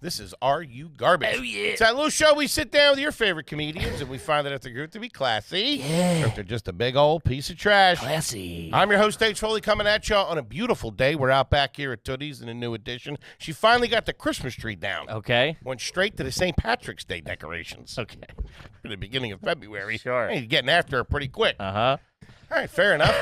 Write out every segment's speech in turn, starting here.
This is Are You Garbage? Oh, yeah. It's that little show we sit down with your favorite comedians and we find out if they're good to be classy or if they're just a big old piece of trash. Classy. I'm your host, 𝙧𝙀🙙 coming at you on a beautiful day. We're out back here at Tootie's in a new edition. She finally got the Christmas tree down. Okay. Went straight to the St. Patrick's Day decorations. Okay. For the beginning of February. Sure. Hey, getting after her pretty quick. Uh-huh. All right, fair enough.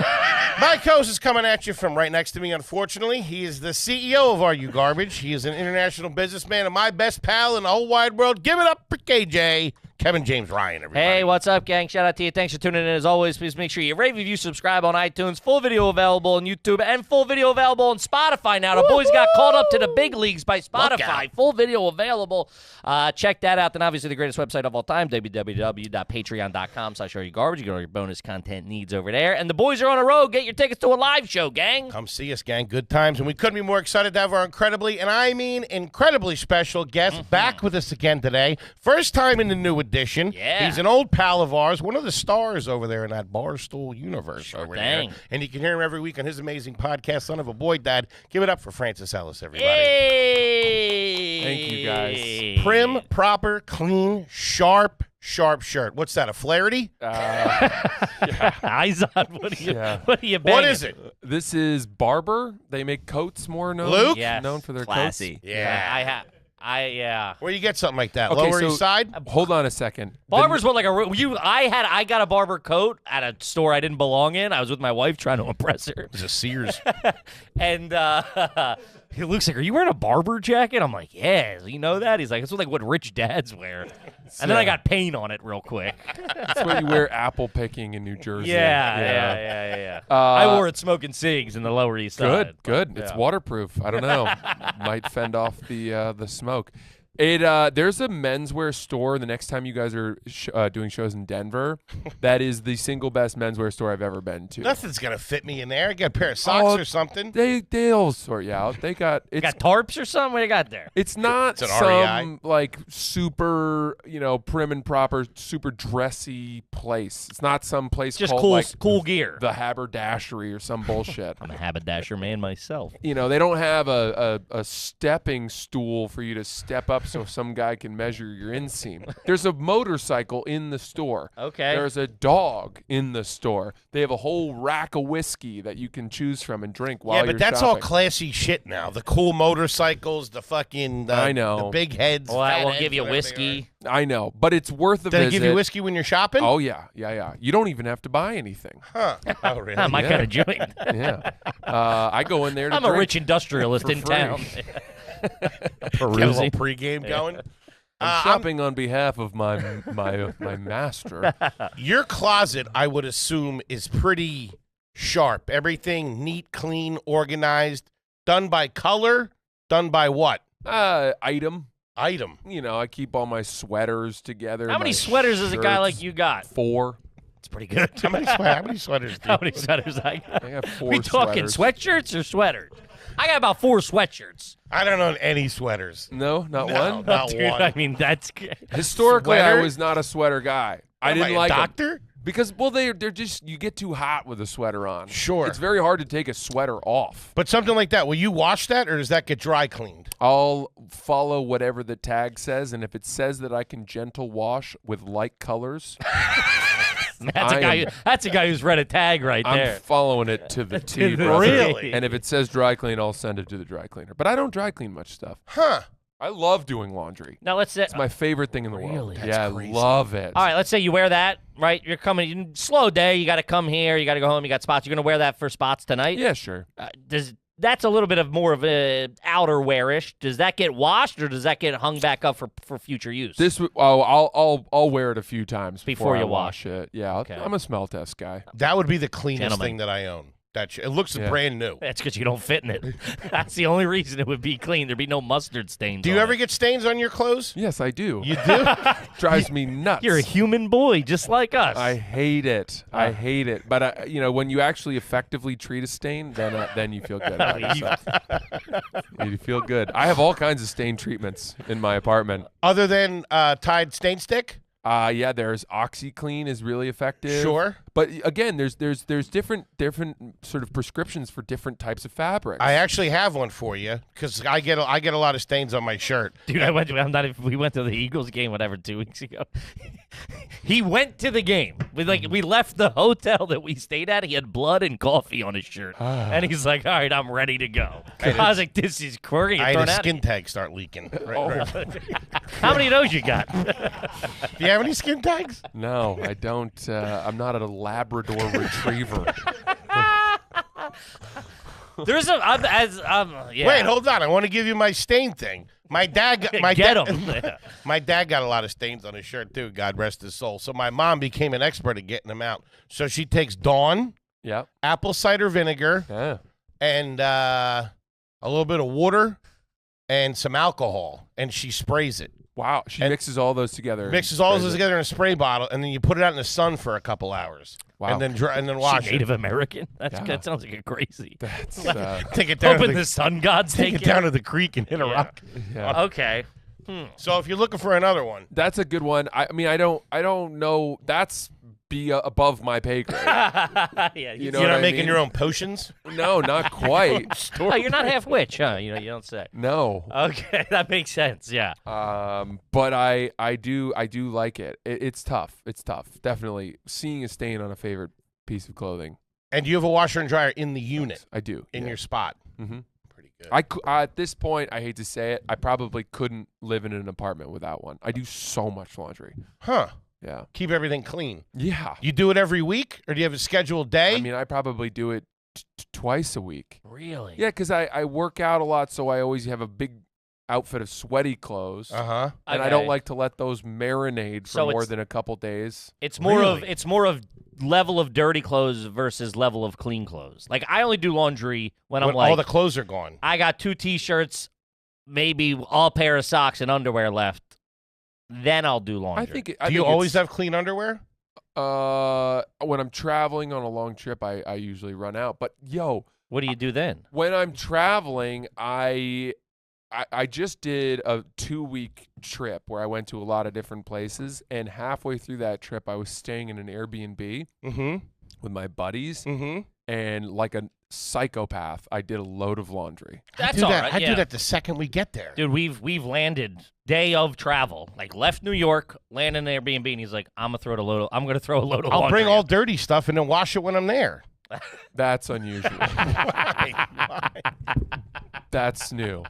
My co-host is coming at you from right next to me, unfortunately. He is the CEO of Are You Garbage? He is an international businessman and my best pal in the whole wide world. Give it up for KJ, Kevin James Ryan, everybody. Hey, what's up, gang? Shout out to you. Thanks for tuning in. As always, please make sure you rate, review, subscribe on iTunes. Full video available on YouTube and full video available on Spotify now. The boys got called up to the big leagues by Spotify. Full video available. Check that out. Then obviously the greatest website of all time, www.patreon.com/areyougarbage. You get all your bonus content needs over there. And the boys are on a road. Get your tickets to a live show, gang. Come see us, gang. Good times. And we couldn't be more excited to have our incredibly, and I mean incredibly special guest back with us again today. First time in the new edition. Yeah. He's an old pal of ours, one of the stars over there in that Barstool universe over thing. there. And you can hear him every week on his amazing podcast, Son of a Boy Dad. Give it up for Francis Ellis, everybody. Hey! Thank you, guys. Prim, proper, clean, sharp shirt. What's that, a Flaherty? Eyes on. What are you banging? What is it? This is Barber. They make coats more known, Luke? Yes. known for their Classy. coats. Yeah. Yeah. Where you get something like that? Okay, Lower so- East Side? Hold on a second. Barber's what, like I got a barber coat at a store I didn't belong in. I was with my wife trying to impress her. It was a Sears. And Luke's like, "Are you wearing a barber jacket?" I'm like, "Yeah." You know that? He's like, "It's like what rich dads wear." And then I got paint on it real quick. That's what you wear apple picking in New Jersey. Yeah. I wore it smoking cigs in the Lower East Side. Good. It's waterproof. I don't know. Might fend off the smoke. There's a menswear store the next time you guys are doing shows in Denver. That is the single best menswear store I've ever been to. Nothing's going to fit me in there. I got a pair of socks or something. They'll sort you out. They got tarps or something? What do you got there? It's not It's an some REI. like super, prim and proper, super dressy place. It's not some place Just called cool, like cool gear. the Haberdashery or some bullshit. I'm a haberdasher man myself. They don't have a stepping stool for you to step up so some guy can measure your inseam. There's a motorcycle in the store. Okay. There's a dog in the store. They have a whole rack of whiskey that you can choose from and drink while you're but that's all shopping. classy shit now. The cool motorcycles, the fucking I know. the big heads. Well, I fat will heads, give you whatever they whiskey. I know, but it's worth a Did visit. they give you whiskey when you're shopping? Oh, yeah. You don't even have to buy anything. Huh. Oh, really? My Yeah. kind of joint. Yeah. I go in there to I'm a drink rich industrialist for in free. town. Get a little pregame going. I'm shopping on behalf of my master. Your closet, I would assume, is pretty sharp. Everything neat, clean, organized. Done by color? Done by what? Item. Item. I keep all my sweaters together. How many my sweaters does a guy shirts. like you got? 4. It's pretty good. How many sweaters do you How many sweaters I got? I got 4 We talking sweaters. sweatshirts or sweaters? I got about 4 sweatshirts. I don't own any sweaters. No, not No. one. Not Dude, one. I mean, that's Historically, Sweater? I was not a sweater guy. I Am didn't a like 'em. doctor? Because they're just you get too hot with a sweater on. Sure. It's very hard to take a sweater off. But something like that, will you wash that or does that get dry cleaned? I'll follow whatever the tag says, and if it says that I can gentle wash with light colors, that's a guy who's read a tag right I'm there. following it to the T, the- brother. Really? And if it says dry clean, I'll send it to the dry cleaner. But I don't dry clean much stuff. Huh. I love doing laundry. Now let's say. It's my favorite thing in the world. Really? That's Yeah, crazy. I love it. All right, let's say you wear that, right? You're coming, slow day. You got to come here. You got to go home. You got spots. You're going to wear that for spots tonight? Yeah, sure. That's a little bit of more of a outerwear-ish. Does that get washed or does that get hung back up for future use? I'll wear it a few times Before I you wash it. Yeah, Okay. I'm a smell test guy. That would be the cleanest Gentlemen. thing that I own. It looks Yeah. brand new. That's because you don't fit in it. That's the only reason it would be clean. There'd be no mustard stains. Do you on ever it. get stains on your clothes? Yes, I do. You do? Drives me nuts. You're a human boy, just like us. I hate it. I hate it. But when you actually effectively treat a stain, then you feel good about yourself. You feel good. I have all kinds of stain treatments in my apartment. Other than Tide Stain Stick? Yeah, there's OxyClean is really effective. Sure. But again, there's different sort of prescriptions for different types of fabrics. I actually have one for you because I get a lot of stains on my shirt. Dude, we went to the Eagles game, whatever, 2 weeks ago. He went to the game. We left the hotel that we stayed at. He had blood and coffee on his shirt. And he's like, all right, I'm ready to go. I was like, this is quirky. I had a skin tag start leaking. Right. How many of those you got? Do you have any skin tags? No, I don't. I'm not a Labrador Retriever. There's yeah. Wait, hold on. I want to give you my stain thing. My dad got a lot of stains on his shirt too. God rest his soul. So my mom became an expert at getting them out. So she takes Dawn, apple cider vinegar, and a little bit of water and some alcohol, and she sprays it. Wow, she mixes all those together. Mixes all those together in a spray bottle, and then you put it out in the sun for a couple hours. Wow. And then wash it. Native American? That sounds like a crazy. That's take it down. Hoping the sun gods take it down to the creek and hit a rock. Yeah. Okay. So if you're looking for another one, that's a good one. I mean, I don't know. That's above my pay grade. You know you're not I making mean? your own potions. No, not quite. Oh, you're not half witch, huh? You don't say. No. Okay, that makes sense. Yeah. But I do like it. It's tough. It's tough. Definitely seeing a stain on a favorite piece of clothing. And you have a washer and dryer in the unit. I do. In your spot. Mm-hmm. Pretty good. At this point, I hate to say it, I probably couldn't live in an apartment without one. I do so much laundry. Huh. Yeah. Keep everything clean. Yeah. You do it every week, or do you have a scheduled day? I mean, I probably do it twice a week. Really? Yeah, because I work out a lot, so I always have a big outfit of sweaty clothes. Uh-huh. And I don't like to let those marinate for more than a couple days. It's more of level of dirty clothes versus level of clean clothes. Like, I only do laundry when I'm like, all the clothes are gone. I got 2 T-shirts, maybe all pair of socks and underwear left. Then I'll do laundry. Do you always have clean underwear? When I'm traveling on a long trip, I usually run out. But what do you do then? When I'm traveling, I just did a 2-week trip where I went to a lot of different places, and halfway through that trip, I was staying in an Airbnb with my buddies, and like a psychopath, I did a load of laundry. That's all right. I do that the second we get there. Dude, we've landed day of travel. Like, left New York, landed in an Airbnb, and he's like, I'm gonna throw a load of laundry. I'll bring all dirty stuff and then wash it when I'm there. That's unusual. Why? That's new.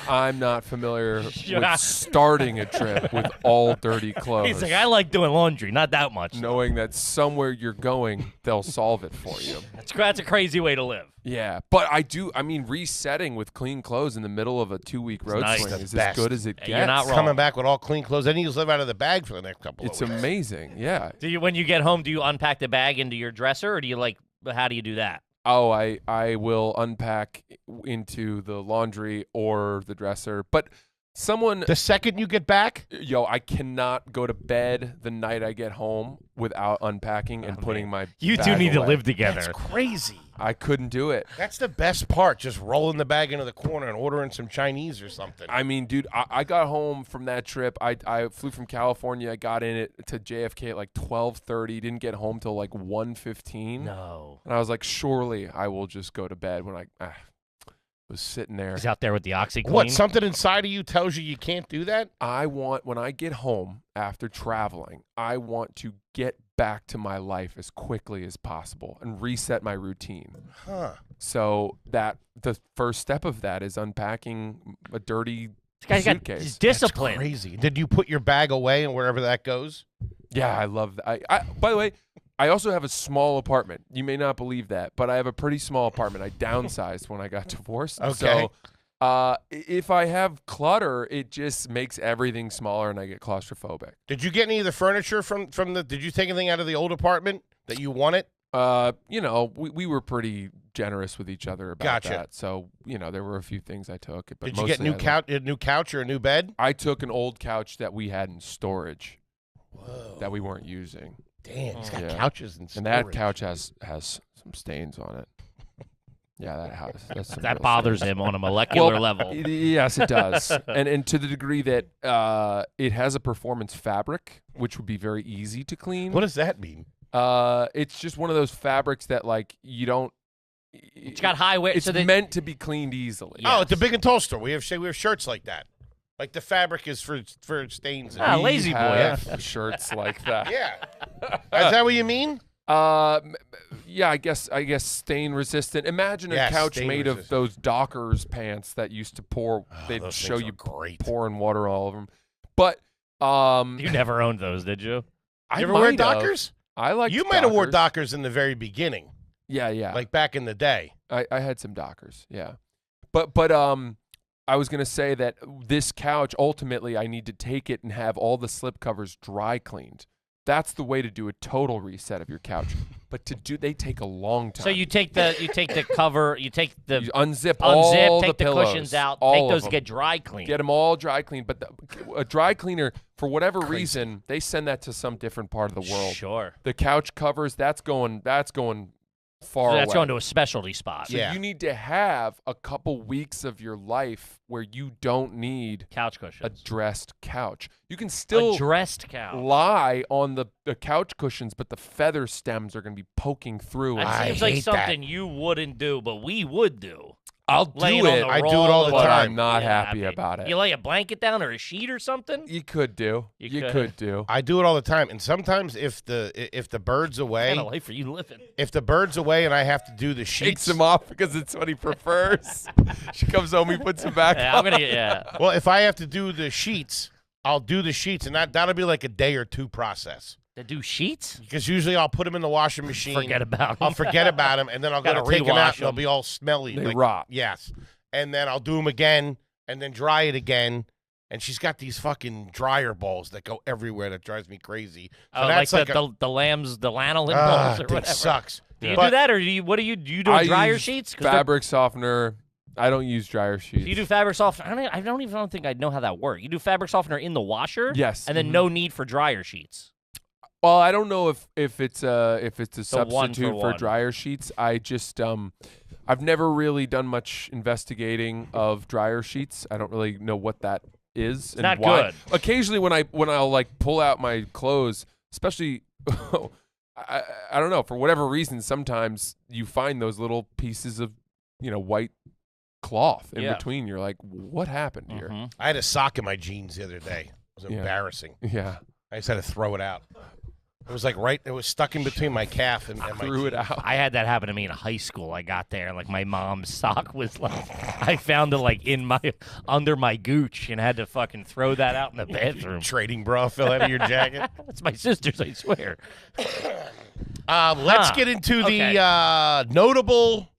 I'm not familiar with starting a trip with all dirty clothes. He's like, I like doing laundry, not that much. Knowing that somewhere you're going, they'll solve it for you. That's a crazy way to live. Yeah, but I mean, resetting with clean clothes in the middle of a 2-week road swing is as good as it gets. You're not wrong. Coming back with all clean clothes, then you just live out of the bag for the next couple of weeks. It's amazing, yeah. When you get home, do you unpack the bag into your dresser, or do you how do you do that? Oh, I will unpack into the laundry or the dresser. But the second you get back? I cannot go to bed the night I get home without unpacking and putting my You bag two need to away. live together. That's crazy. I couldn't do it. That's the best part, just rolling the bag into the corner and ordering some Chinese or something. I mean, dude, I got home from that trip. I flew from California. I got in it to JFK at like 12:30. Didn't get home till like 1:15. No. And I was like, surely I will just go to bed when I was sitting there. He's out there with the OxyClean. What, something inside of you tells you can't do that? When I get home after traveling, I want to get back to my life as quickly as possible and reset my routine. Huh. So the first step of that is unpacking a dirty This guy's suitcase. got discipline. That's crazy. Did you put your bag away and wherever that goes? Yeah, I love that. By the way, I also have a small apartment. You may not believe that, but I have a pretty small apartment. I downsized when I got divorced. Okay. So if I have clutter, it just makes everything smaller and I get claustrophobic. Did you get any of the furniture from did you take anything out of the old apartment that you wanted? We were pretty generous with each other about that. So, there were a few things I took. But did you get a new couch or a new bed? I took an old couch that we had in storage. Whoa. That we weren't using. Damn, he's got couches in storage. And that couch has some stains on it. Yeah, that bothers him on a molecular level. Yes, it does. and to the degree that it has a performance fabric, which would be very easy to clean. What does that mean? It's just one of those fabrics that like you don't. It's got high weight. It's meant to be cleaned easily. Oh, at the Big and Tall store, we have shirts like that. Like the fabric is for stains. Ah, lazy boy. Have shirts like that. Yeah. Is that what you mean? Yeah, I guess stain resistant. Imagine a couch made of those Dockers pants that used to pour. They'd show you pouring water all over them. But you never owned those, did you? You ever wear Dockers? I like. You might have wore Dockers in the very beginning. Yeah. Like back in the day. I had some Dockers. Yeah, but I was gonna say that this couch ultimately I need to take it and have all the slip covers dry cleaned. That's the way to do a total reset of your couch. But they take a long time. So you take the cover, you unzip all take the the pillows, cushions out, all take of those, them. get dry cleaned. Get them all dry cleaned. But a dry cleaner, for whatever reason, they send that to some different part of the world. Sure. The couch covers, that's going far away. That's going to a specialty spot. So you need to have a couple weeks of your life where you don't need couch cushions. a dressed couch. You can still a dressed couch. lie on the couch cushions, but the feather stems are going to be poking through. That seems like something you wouldn't do, but we would do. I'll do it. I do it all the but time. I'm not happy about it. You lay a blanket down or a sheet or something? You could do. You could do. I do it all the time. And sometimes if the bird's away, What kind of life are you living? if the bird's away and I have to do the Takes sheets, him off because it's what he prefers. She comes home, he puts him back Yeah, on. I'm gonna well, if I have to do the sheets, I'll do the sheets, and that'll be like a day or two process. To do sheets? Because usually I'll put them in the washing machine. Forget about them. I'll forget about them, and then I'll go to Gotta take them out, rewash and they'll be all smelly. They rot. Yes. And then I'll do them again, and then dry it again. And she's got these fucking dryer balls that go everywhere that drives me crazy. So that's like the lambs, the lanolin balls or whatever. It sucks. Do you do that, or do you do I dryer use sheets? Fabric softener. I don't use dryer sheets. Do you do fabric softener? I don't think I know how that works. You do fabric softener in the washer? Yes. And then no need for dryer sheets. Well, I don't know if it's a one substitute for for one. dryer sheets. I just I've never really done much investigating of dryer sheets. I don't really know what that is and not why. good. Occasionally when I'll like pull out my clothes, especially I don't know, for whatever reason sometimes you find those little pieces of, white cloth in between. You're like, what happened here? I had a sock in my jeans the other day. It was embarrassing. Yeah. I just had to throw it out. It was like it was stuck in between my calf and my Threw it out. I had that happen to me in high school. I got there and like my mom's sock was like, I found it like under my gooch and had to fucking throw that out in the bathroom. Trading bra fell out of your jacket. That's my sister's, I swear. Let's get into the notable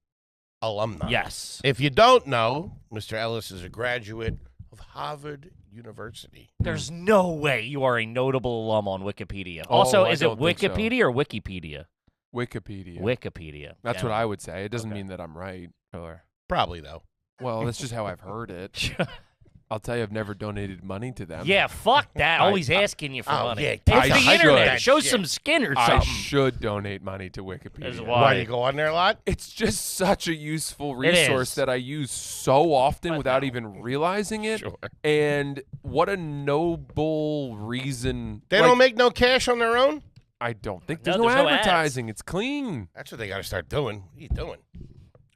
alumni. Yes. If you don't know, Mr. Ellis is a graduate of Harvard University. There's no way you are a notable alum on Wikipedia. Oh, Also, I is it don't think so. Wikipedia or Wikipedia? Wikipedia. Wikipedia. That's what I would say. It doesn't mean that I'm right. Sure. Probably, though. Well, that's just how I've heard it. I'll tell you, I've never donated money to them. Yeah, fuck that. Always asking you for money. yeah, It's I the should. internet. Show Shit. some skin or I something. should donate money to Wikipedia. That's Why do you go on there a lot? It's just such a useful It resource is. that I use so often without even realizing it. Sure. And what a noble reason. They don't make no cash on their own? I don't think No, there's no there's no ads. advertising. It's clean. That's what they got to start doing. What are you doing?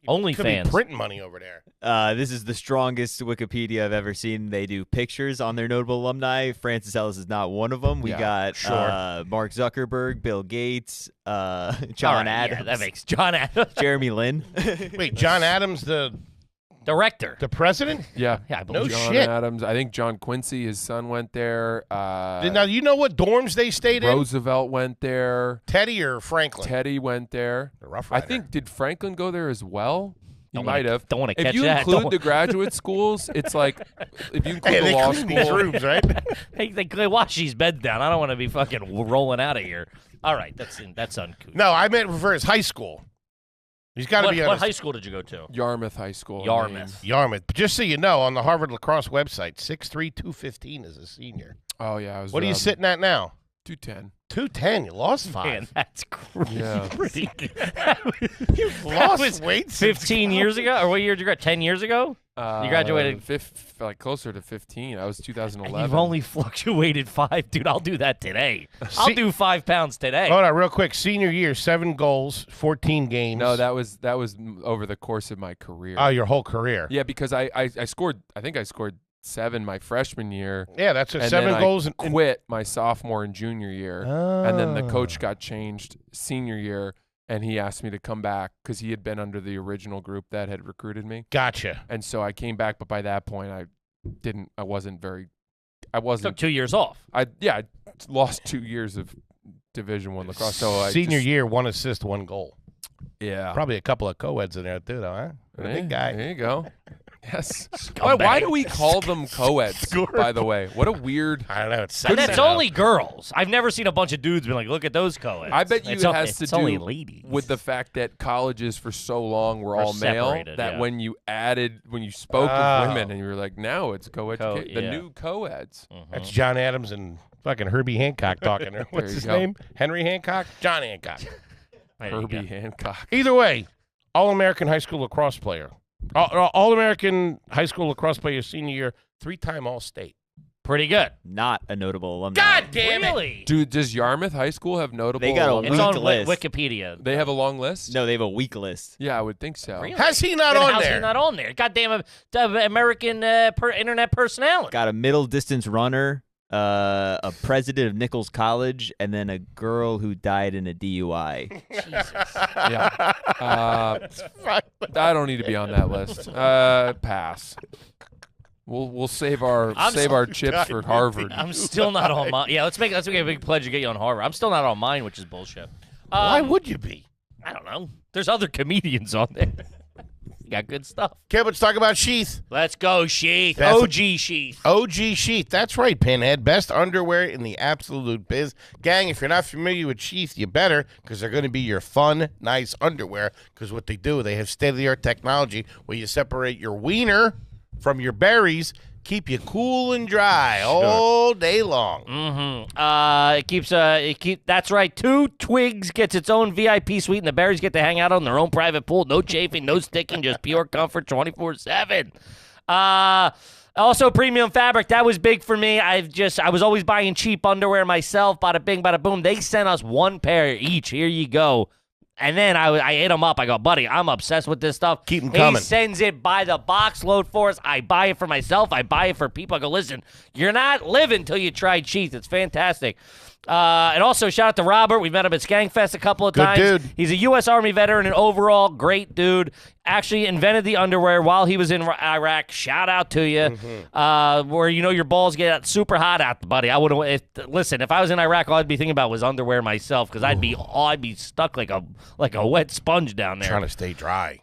OnlyFans. Could be printing money over there. This is the strongest Wikipedia I've ever seen. They do pictures on their notable alumni. Francis Ellis is not one of them. We got Mark Zuckerberg, Bill Gates, John Adams. Yeah, that makes John Adams. Jeremy Lin. Wait, John Adams, the Director. president? Yeah. Yeah, I believe No John shit. Adams. I think John Quincy, his son, went there. Now, you know what dorms they stayed in? Roosevelt went there. Teddy or Franklin? Teddy went there. The Rough I Rider. think, did Franklin go there as well? He Don't might wanna- have. don't wanna If catch you that. include Don't- the graduate schools, it's like, if you include Hey, the they law clean these school. rooms, right? They wash these beds down. I don't want to be fucking rolling out of here. All right, that's uncouth. No, I meant for his high school. He's got to be on What his high school did you go to? Yarmouth High School. Yarmouth. Yarmouth. But just so you know, on the Harvard Lacrosse website, 6'3", 215 is a senior. Oh, yeah. I was, What are you sitting at now? 210. 210. You lost 5. Man, that's crazy. Yeah. You lost was weight since 15 years ago? Or what year did you go? 10 years ago? You graduated like closer to 15. I was 2011. You've only fluctuated 5. Dude, I'll do that today. I'll do 5 pounds today. Hold on, real quick. Senior year, 7 goals, 14 games. No, that was over the course of my career. Oh, your whole career. Yeah, because I scored. I think I scored 7 my freshman year. Yeah, that's a and 7 then goals. I quit my sophomore and junior year, and then the coach got changed senior year. And he asked me to come back because he had been under the original group that had recruited me. Gotcha. And so I came back, but by that point, I wasn't. Took 2 years off. I lost 2 years of Division I lacrosse. So Senior year, 1 assist, 1 goal. Yeah. Probably a couple of co-eds in there too, though, huh? Big guy. There you go. Yes. Why do we call them co-eds, by the way? What a weird... I don't know. It's And that's only girls. I've never seen a bunch of dudes be like, look at those co-eds. I bet you it has to it's do only ladies. with the fact that colleges for so long were all male separated, that yeah. when you spoke of women and you were like, now it's co-education. The yeah. new co-eds. That's John Adams and fucking Herbie Hancock talking. What's his name? Henry Hancock? John Hancock. Herbie Hancock. Either way, All-American high school lacrosse player. All-American high school lacrosse player senior year, 3-time All-State. Pretty good. Not a notable alumni. God damn it. Really? Dude, does Yarmouth High School have notable... They got a alumni? It's on list. Wikipedia. They have a long list? No, they have a weak list. Yeah, I would think so. Really? How's he not Then on how's there? he not on there? Goddamn American internet personality. Got a middle distance runner, a president of Nichols College, and then a girl who died in a DUI. Yeah. I don't need to be on that list. Pass. We'll save our chips for Harvard. I'm still not on mine. Yeah, let's make a big pledge to get you on Harvard. I'm still not on mine, which is bullshit. Why would you be? I don't know. There's other comedians on there. You got good stuff. Okay, let's talk about Sheath. Let's go, Sheath. That's OG Sheath. OG Sheath. That's right, Pinhead. Best underwear in the absolute biz. Gang, if you're not familiar with Sheath, you better, because they're going to be your fun, nice underwear, because what they do, they have state-of-the-art technology where you separate your wiener from your berries, keep you cool and dry all day long. That's right. 2 Twigs gets its own VIP suite, and the berries get to hang out on their own private pool. No chafing, no sticking, just pure comfort 24/7. Also, premium fabric. That was big for me. I was always buying cheap underwear myself. Bada bing, bada boom. They sent us 1 pair each. Here you go. And then I hit him up. I go, buddy, I'm obsessed with this stuff. Keep them coming. He sends it by the box load for us. I buy it for myself. I buy it for people. I go, listen, you're not living till you try Sheath. It's fantastic. And also, shout out to Robert. We met him at Skankfest a couple of times. Dude. He's a U.S. Army veteran and overall great dude. Actually invented the underwear while he was in Iraq. Shout out to you. Where your balls get super hot out, buddy. I wouldn't. Listen, if I was in Iraq, all I'd be thinking about was underwear myself because I'd be stuck like a wet sponge down there. Trying to stay dry.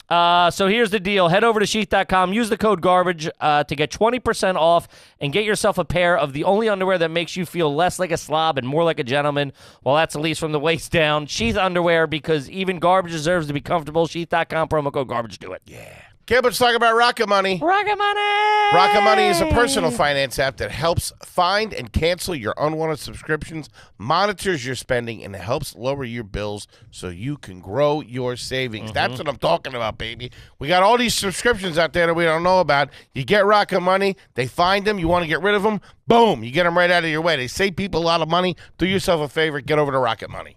So here's the deal. Head over to sheath.com. Use the code garbage to get 20% off and get yourself a pair of the only underwear that makes you feel less like a slob and more like a gentleman. Well, that's at least from the waist down. Sheath underwear, because even garbage deserves to be comfortable. Sheath.com, promo code garbage. Do it. Yeah. Okay, let's talk about Rocket Money. Rocket Money! Rocket Money is a personal finance app that helps find and cancel your unwanted subscriptions, monitors your spending, and helps lower your bills so you can grow your savings. That's what I'm talking about, baby. We got all these subscriptions out there that we don't know about. You get Rocket Money, they find them, you want to get rid of them, boom, you get them right out of your way. They save people a lot of money. Do yourself a favor, get over to Rocket Money.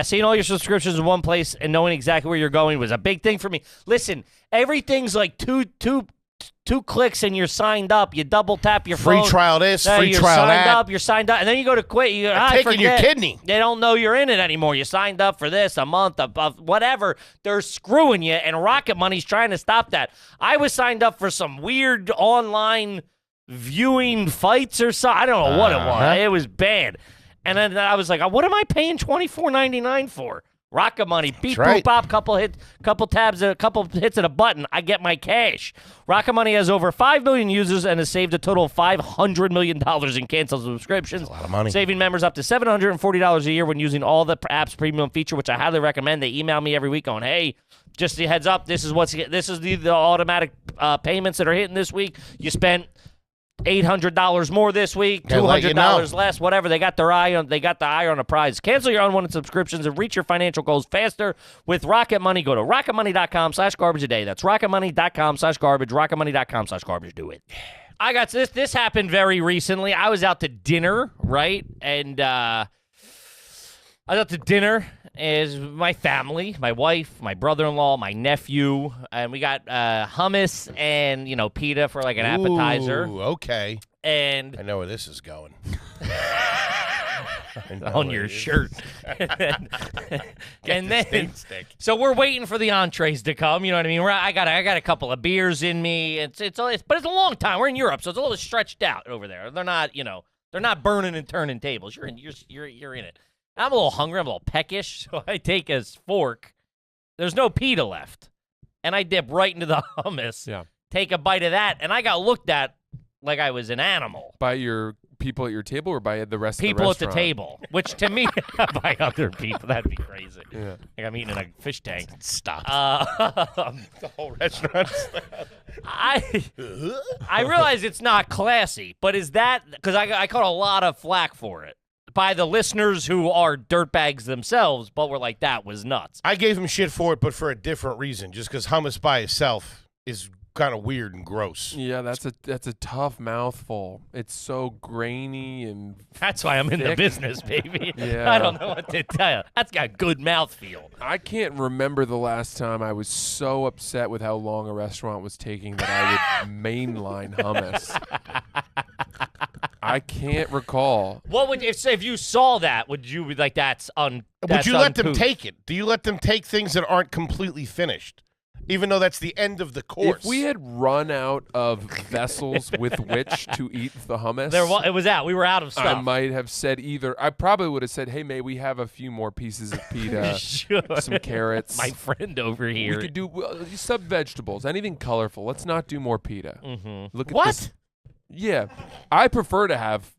Seeing all your subscriptions in one place and knowing exactly where you're going was a big thing for me. Listen, everything's like two clicks and you're signed up. You double tap your phone. Free trial this, free you're trial signed that. up. You're signed up, and then you go to quit. Taking your kidney. They don't know you're in it anymore. You signed up for this a month, whatever. They're screwing you, and Rocket Money's trying to stop that. I was signed up for some weird online viewing fights or something. I don't know what it was. It was bad. And then I was like, what am I paying $24.99 for? Rocket Money, beep, boop, bop, couple hits of a button, I get my cash. Rocket Money has over 5 million users and has saved a total of $500 million in canceled subscriptions. That's a lot of money. Saving members up to $740 a year when using all the app's premium feature, which I highly recommend. They email me every week going, hey, just a heads up, this is the automatic payments that are hitting this week. You spent $800 more this week, Gotta let you $200 know. less, whatever. They got the eye on the prize. Cancel your unwanted subscriptions and reach your financial goals faster with Rocket Money. Go to rocketmoney.com/garbage a day. That's rocketmoney.com/garbage, rocketmoney.com/garbage. Do it. I got this. This happened very recently. I was out to dinner, right? And I was out to dinner as my family, my wife, my brother-in-law, my nephew, and we got hummus and, pita for like an appetizer. Ooh, okay. And I know where this is going. on your shirt. And then, so we're waiting for the entrees to come. You know what I mean? I got a couple of beers in me. But it's a long time. We're in Europe, so it's a little stretched out over there. They're not, they're not burning and turning tables. You're in it. I'm a little hungry. I'm a little peckish, so I take a fork. There's no pita left, and I dip right into the hummus. Yeah. Take a bite of that, and I got looked at like I was an animal. By your people at your table or by the rest of the People at restaurant? the table, which to me, by other people, that'd be crazy. Yeah. Like I'm eating in a fish tank. Stop. The whole restaurant. I realize it's not classy, but is that because I caught a lot of flack for it by the listeners who are dirtbags themselves, but were like, that was nuts. I gave him shit for it, but for a different reason. Just because hummus by itself is kind of weird and gross. Yeah, that's a tough mouthful. It's so grainy and That's why I'm in the thick. business, baby. Yeah. I don't know what to tell you. That's got good mouthfeel. I can't remember the last time I was so upset with how long a restaurant was taking that I would mainline hummus. I can't recall. What would if you saw that? Would you be like, that's Would you let them uncouth? take it? Do you let them take things that aren't completely finished? Even though that's the end of the course. If we had run out of vessels with which to eat the hummus, It was out. We were out of stuff. I might have said either. I probably would have said, "Hey, may we have a few more pieces of pita, Sure. some carrots, My friend over here. We could do sub vegetables, anything colorful. Let's not do more pita. Mm-hmm. Look at What? this. Yeah, I prefer to have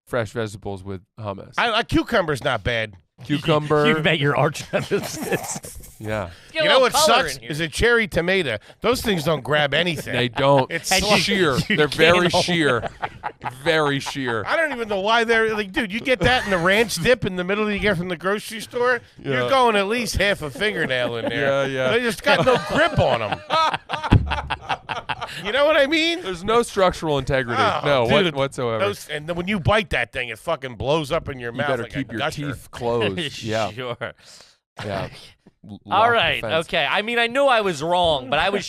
fresh vegetables with hummus. Cucumber's not bad. Cucumber. You've met your arch nemesis. Yeah, You know what sucks is a cherry tomato. Those things don't grab anything. they don't. It's It's slow. sheer. you They're very can't sheer. Very sheer. I don't even know why they're like, dude, you get that in the ranch dip in the middle you get from the grocery store, you're Yeah. going at least half a fingernail in there. Yeah, yeah. They just got no grip on them. You know what I mean? There's no structural integrity. Oh, no, dude, whatsoever. And then when you bite that thing, it fucking blows up in your You mouth better like keep a your gusher. teeth closed. Yeah, Sure. yeah. All Lock the right. fence. Okay. I mean, I knew I was wrong, but I was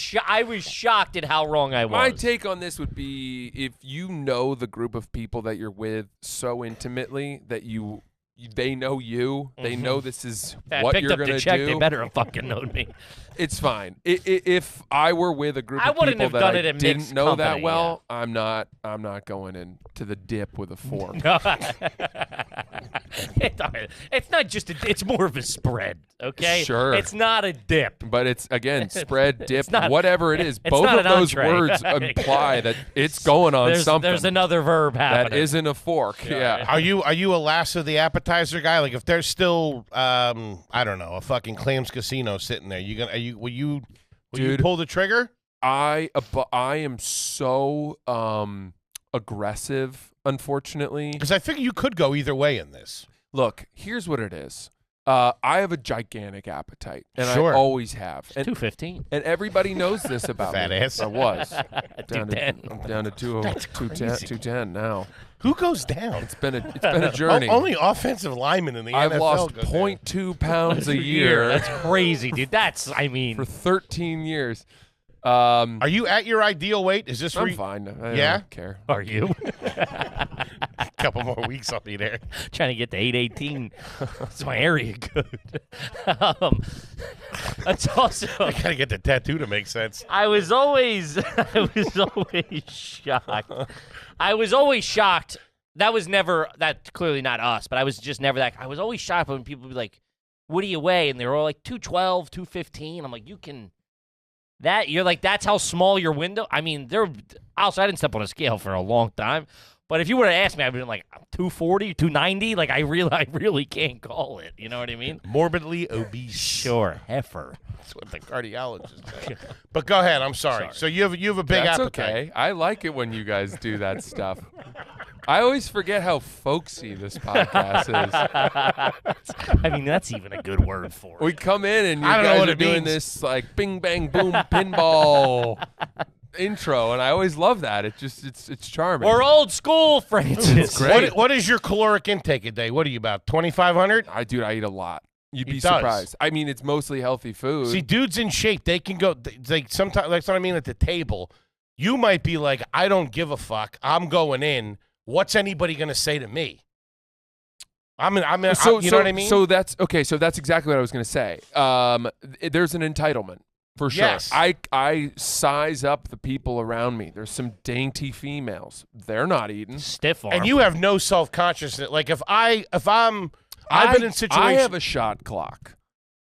shocked at how wrong I was. My take on this would be if you know the group of people that you're with so intimately that they know you, they know this is I what picked you're up gonna the check. do. They better have fucking known me. It's fine. If I were with a group I of wouldn't people have that done I it in didn't mixed know that company, well, I'm not going into the dip with a fork. It's not just it's more of a spread, okay? Sure. It's not a dip. But it's, again, spread, dip, not- whatever it is. it's Both not of an those entree. words imply that it's going on something. There's another verb happening. that isn't a fork. Yeah. Are you a last of the appetizer guy? Like if there's still I don't know, a fucking Clams Casino sitting there, will you Dude. pull the trigger? I am so aggressive, unfortunately. Because I figure you could go either way in this. Look, here's what it is. I have a gigantic appetite, and Sure. I always have. And, 215. and everybody knows this about Fat me. ass. I was. Down to 210. I'm down to 210 now. Who goes down? It's been a journey. Only offensive linemen in the I've NFL lost go down. 0.2 pounds a year That's crazy, dude. for 13 years. Are you at your ideal weight? Is this I'm fine. I Yeah? don't care. are you? a couple more weeks? I'll be there. Trying to get to 818. It's my area code. That's also. I gotta get the tattoo to make sense. I was always shocked. I was always shocked. That's clearly not us, but I was just never that. I was always shocked when people would be like, what do you weigh? And they were all like 212, 215. I'm like, you're like, that's how small your window. I mean, I didn't step on a scale for a long time. But if you would have asked me, I'd been like 240, 290. Like I really can't call it. You know what I mean? Morbidly obese. Sure, heifer. That's what the cardiologist said. But go ahead. I'm sorry. So you have a big That's appetite. okay. I like it when you guys do that stuff. I always forget how folksy this podcast is. I mean, that's even a good word for it. We come in and you I don't know guys what are it doing means. this like bing bang boom pinball intro, and I always love that. It's charming. We're old school, Francis. It's great. What is your caloric intake a day? What are you about 2,500? I eat a lot. You'd He be does. surprised. I mean, it's mostly healthy food. See, dudes in shape, they can go. Like sometimes, that's what I mean at the table. You might be like, I don't give a fuck. I'm going in. What's anybody gonna say to me? You know what I mean? So that's okay. So that's exactly what I was going to say. There's an entitlement for sure. Yes. I size up the people around me. There's some dainty females. They're not eating. Stiff arm. And you have no self consciousness. Like I've been in situations. I have a shot clock.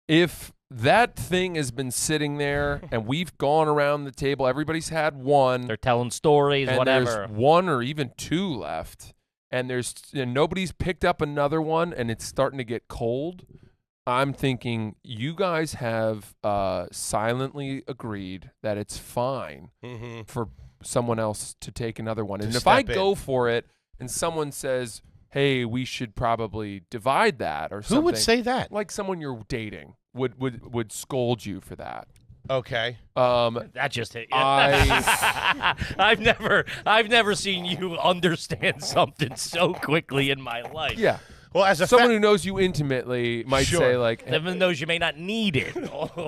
If that thing has been sitting there and we've gone around the table, everybody's had one. They're telling stories, and whatever. there's one or even two left, and nobody's picked up another one, and it's starting to get cold. I'm thinking you guys have silently agreed that it's fine for someone else to take another one. And if I go for it and someone says, hey, we should probably divide that or something. Who would say that? Like someone you're dating would scold you for that. Okay. That just hit you. I've never seen you understand something so quickly in my life. Yeah. Well, as a Someone who knows you intimately might say, like, Even knows you may not need it.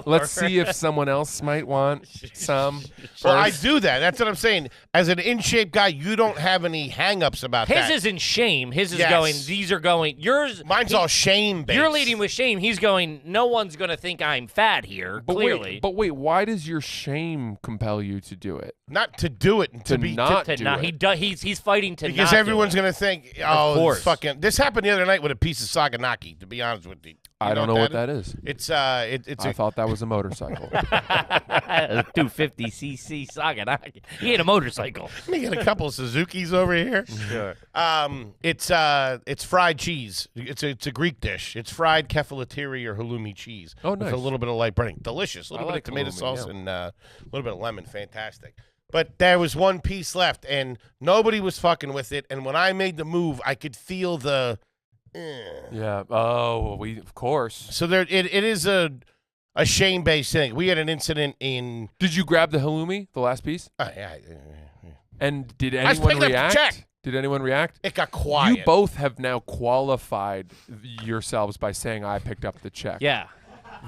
let's see if someone else might want some. Well, I first. do that. That's what I'm saying. As an in-shape guy, you don't have any hang-ups about His that. isn't shame. His is Yes. going, these are going, yours. Mine's all shame-based. You're leading with shame. He's going, no one's going to think I'm fat here, clearly. But wait, why does your shame compel you to do it? Not to do it. To not do No, it. he's fighting to Because not everyone's do it. going to think, oh, course. fucking. This happened the other night with a piece of Saganaki, to be honest with you. I don't know what that is. It's I thought that was a motorcycle. 250cc Saganaki. He ain't a motorcycle. Let me get a couple of Suzukis over here. Sure. It's fried cheese. It's a Greek dish. It's fried kefalotiri or halloumi cheese. Oh, With nice. a little bit of light breading. Delicious. A little I bit like of tomato halloumi, sauce yeah. and a little bit of lemon. Fantastic. But there was one piece left, and nobody was fucking with it. And when I made the move, I could feel the. Yeah. Oh, of course. So it is a shame-based thing. We had an incident in. Did you grab the halloumi, the last piece? Yeah. And did I was anyone picking up the react? check. Did anyone react? It got quiet. You both have now qualified yourselves by saying I picked up the check. Yeah.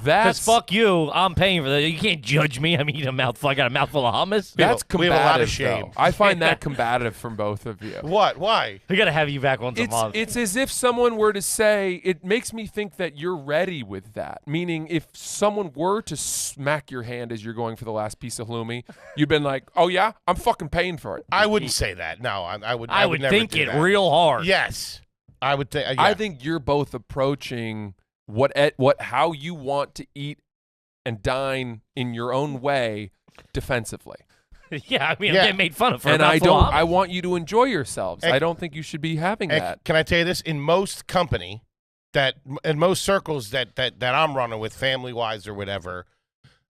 That's Because fuck you, I'm paying for that. You can't judge me. I'm eating a mouthful. I got a mouthful of hummus. That's we have a lot of combative, shame. though. I find that combative from both of you. What? Why? We got to have you back once a month. It's as if someone were to say, it makes me think that you're ready with that. Meaning, if someone were to smack your hand as you're going for the last piece of halloumi, you've been like, oh yeah, I'm fucking paying for it. I wouldn't say that. No, I would. I would never think do it that. real hard. Yes, I would think. I think you're both approaching how you want to eat and dine in your own way defensively. Yeah, I mean, Yeah. I'm getting made fun of for And a mouthful of hummus. I want you to enjoy yourselves. And- I don't think you should be having And that. can I tell you this? In most company, in most circles that I'm running with, family wise or whatever,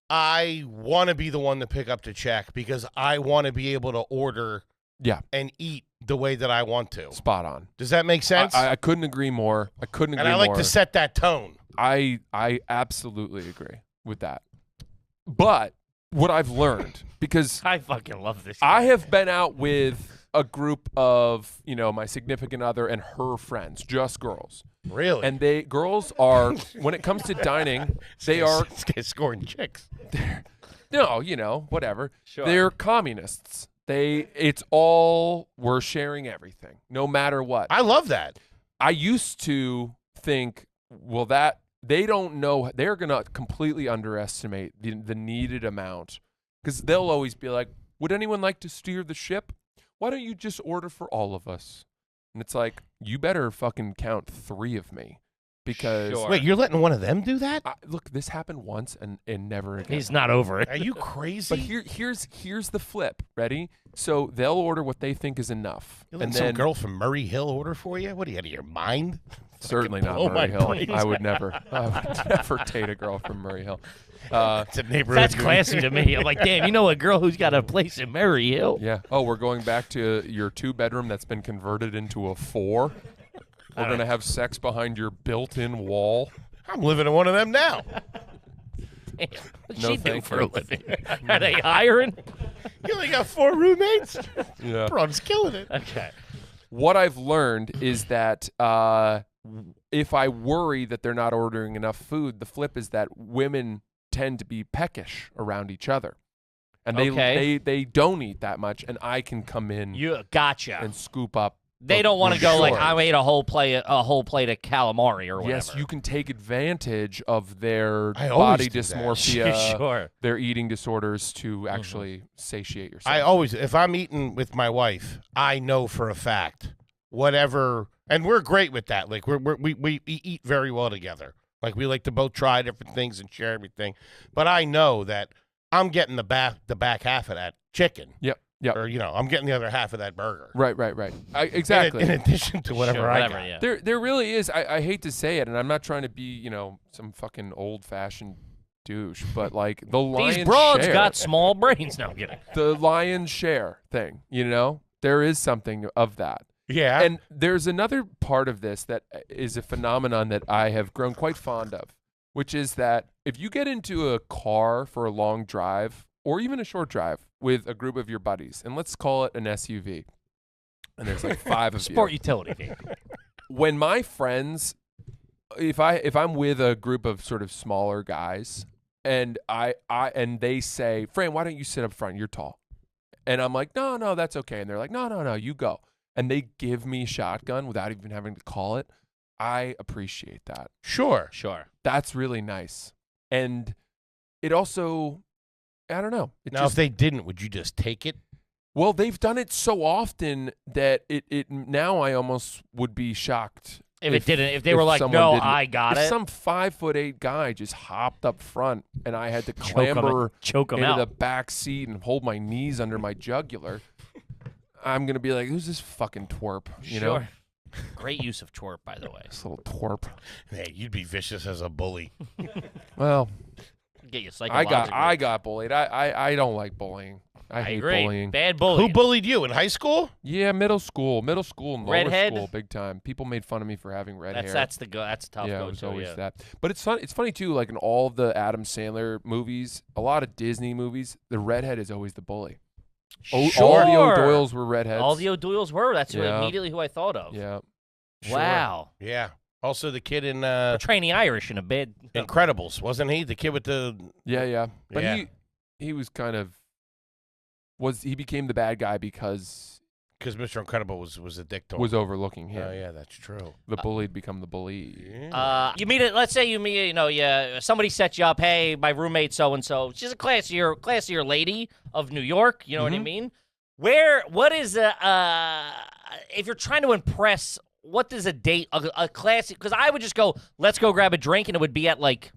I want to be the one to pick up the check because I want to be able to order Yeah. and eat the way that I want to. Spot on. Does that make sense? I couldn't agree more. I couldn't agree and I like more. to set that tone. I absolutely agree with that. But what I've learned, because I fucking love this. I have been out with a group of, my significant other and her friends, just girls. Really? And girls are, when it comes to dining, they are, This guy's scoring chicks. whatever. Sure. They're communists. It's all, we're sharing everything, no matter what. I love that. I used to think, well, that they don't know. They're going to completely underestimate the needed amount because they'll always be like, would anyone like to steer the ship? Why don't you just order for all of us? And it's like, you better fucking count 3 of me because Sure. Wait, you're letting one of them do that? look, this happened once and never again. He's not over it. Are you crazy? But here's the flip. Ready? So they'll order what they think is enough, You letting and some then girl from Murray Hill order for you? What are you out of your mind? certainly not blow my Murray Hill. brains I would never date a girl from Murray Hill. It's a neighborhood. That's classy to me. I'm like, damn, you know a girl who's got a place in Murray Hill? Yeah. Oh, we're going back to your 2-bedroom that's been converted into a 4. We're going to have sex behind your built-in wall. I'm living in one of them now. Damn. What's No, she do thank for a you. living? Are they hiring? You only got 4 roommates? Yeah. Bro's killing it. Okay. What I've learned is that if I worry that they're not ordering enough food, the flip is that women tend to be peckish around each other. And they don't eat that much, and I can come in You gotcha. and scoop up. They don't want to go like I ate a whole plate of calamari or whatever. Yes, you can take advantage of their I always body do that. dysmorphia, Sure. their eating disorders to actually satiate yourself. I always, if I'm eating with my wife, I know for a fact whatever, and we're great with that. Like we eat very well together. Like we like to both try different things and share everything. But I know that I'm getting the back half of that chicken. Yep. Or I'm getting the other half of that burger. Right. Exactly. In addition to whatever Sure, I whatever, got. yeah. There really is. I hate to say it, and I'm not trying to be, some fucking old-fashioned douche, but like the lion's These broads share, got small brains. No, I'm kidding. the lion's share thing. There is something of that. Yeah. And there's another part of this that is a phenomenon that I have grown quite fond of, which is that if you get into a car for a long drive or even a short drive with a group of your buddies, and let's call it an SUV, and there's like 5 of Sport you. utility vehicle. When my friends, if I'm with a group of sort of smaller guys, and and they say, "Fran, why don't you sit up front? You're tall," and I'm like, "No, that's okay," and they're like, "No, you go," and they give me shotgun without even having to call it. I appreciate that. Sure. That's really nice, and it also, I don't know. Now, if they didn't, would you just take it? Well, they've done it so often that it now I almost would be shocked If they were like, someone no, didn't. I got if it. some 5'8" guy just hopped up front and I had to clamber choke 'em into out. the back seat and hold my knees under my jugular, I'm gonna be like, who's this fucking twerp? You know, Great use of twerp, by the way. this little twerp. Hey, you'd be vicious as a bully. Well, Get you I psychologically. got bullied. I don't like bullying. I hate agree. bullying. Bad bullying. Who bullied you in high school? Yeah, middle school and lower Redhead? school, big time. People made fun of me for having red hair. That's a tough Yeah, go it was to. always Yeah. that. But it's fun. It's funny too. Like in all of the Adam Sandler movies, a lot of Disney movies, the redhead is always the bully. All the O'Doyles were redheads. All the O'Doyles were. That's Yeah. immediately who I thought of. Yeah. Wow. Yeah. Also, the kid in Training Irish in a bed. Incredibles, wasn't he? The kid with the Yeah. But Yeah. he was kind of he became the bad guy because Mr. Incredible was a dick to him. was overlooking him. Oh yeah, that's true. The bullied become the bully. You meet it. Let's say you meet. Somebody sets you up. Hey, my roommate so and so. She's a classier lady of New York. You know what I mean? What is if you're trying to impress? What does a date a classy? Because I would just go, let's go grab a drink, and it would be at like,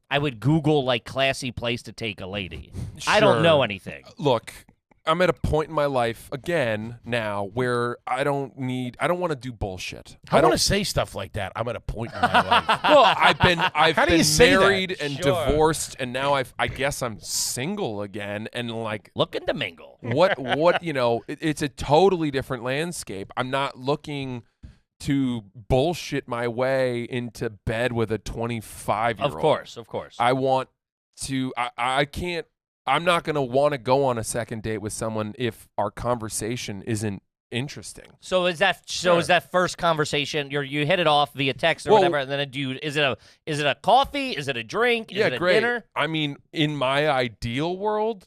I would Google like classy place to take a lady. I don't know anything. Look, I'm at a point in my life again now where I don't want to do bullshit. I want to say stuff like that. I'm at a point in my life. Well, I've been How do you say that? married and Sure. divorced, and now I guess I'm single again, and like Looking to mingle. what it's a totally different landscape. I'm not looking to bullshit my way into bed with a 25-year-old. Of course. I want to. I can't. I'm not going to want to go on a second date with someone if our conversation isn't interesting. So is that first conversation you hit it off via text or whatever, and then is it a coffee? Is it a drink? Is it a great. dinner? I mean, in my ideal world,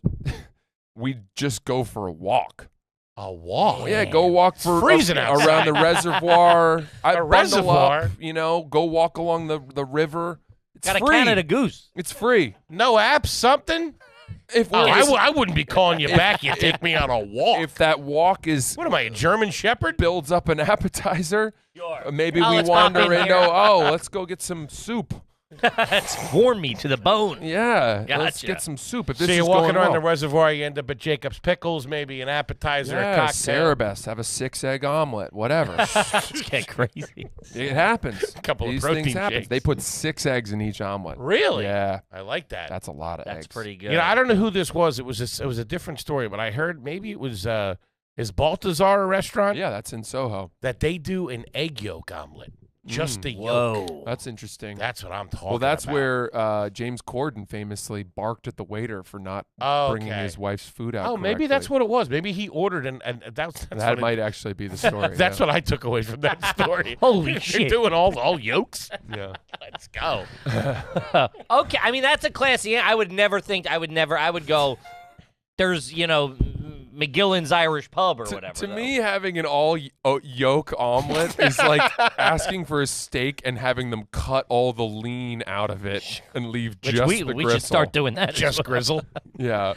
we just go for a walk. A walk. Yeah, go walk for freezing around the reservoir. Bundle reservoir? up, go walk along the river. It's Got a free. Canada Goose. It's free. No apps, something? If Oh, we're I wouldn't be calling you back. You take me on a walk. if that walk is What am I, a German Shepherd? builds up an appetizer, Maybe Oh, we let's pop wander in into, here. let's go get some soup. That's warm me to the bone. Yeah, let's Gotcha. get some soup. If this So you're is walking going around well. the reservoir, you end up at Jacob's Pickles, maybe an appetizer, a Yeah, cocktail. Cerebus, have a 6-egg omelet, whatever. Let's get crazy. It happens. Couple of These protein things happen. shakes. They put 6 eggs in each omelet. Really? Yeah, I like that. that's a lot of eggs. That's pretty good. You know, I don't know who this was. It was a different story, but I heard maybe it was is Baltazar a restaurant Yeah, that's in Soho. that they do an egg yolk omelet, just the Whoa. yolk. That's interesting. That's what I'm talking Well, that's about. where James Corden famously barked at the waiter for not bringing Okay. his wife's food out. Oh, maybe that's correctly. what it was. Maybe he ordered and that's That what might actually be the story. That's what I took away from that story. Holy You're shit. doing all yolks? Yeah. Let's go. Okay, I mean that's a classy. I would never think. I would go. There's McGillen's Irish Pub or whatever. To though. me, having an all yolk omelet is like asking for a steak and having them cut all the lean out of it and leave Which just we the we gristle. should start doing that. as Just well. grizzle. Yeah.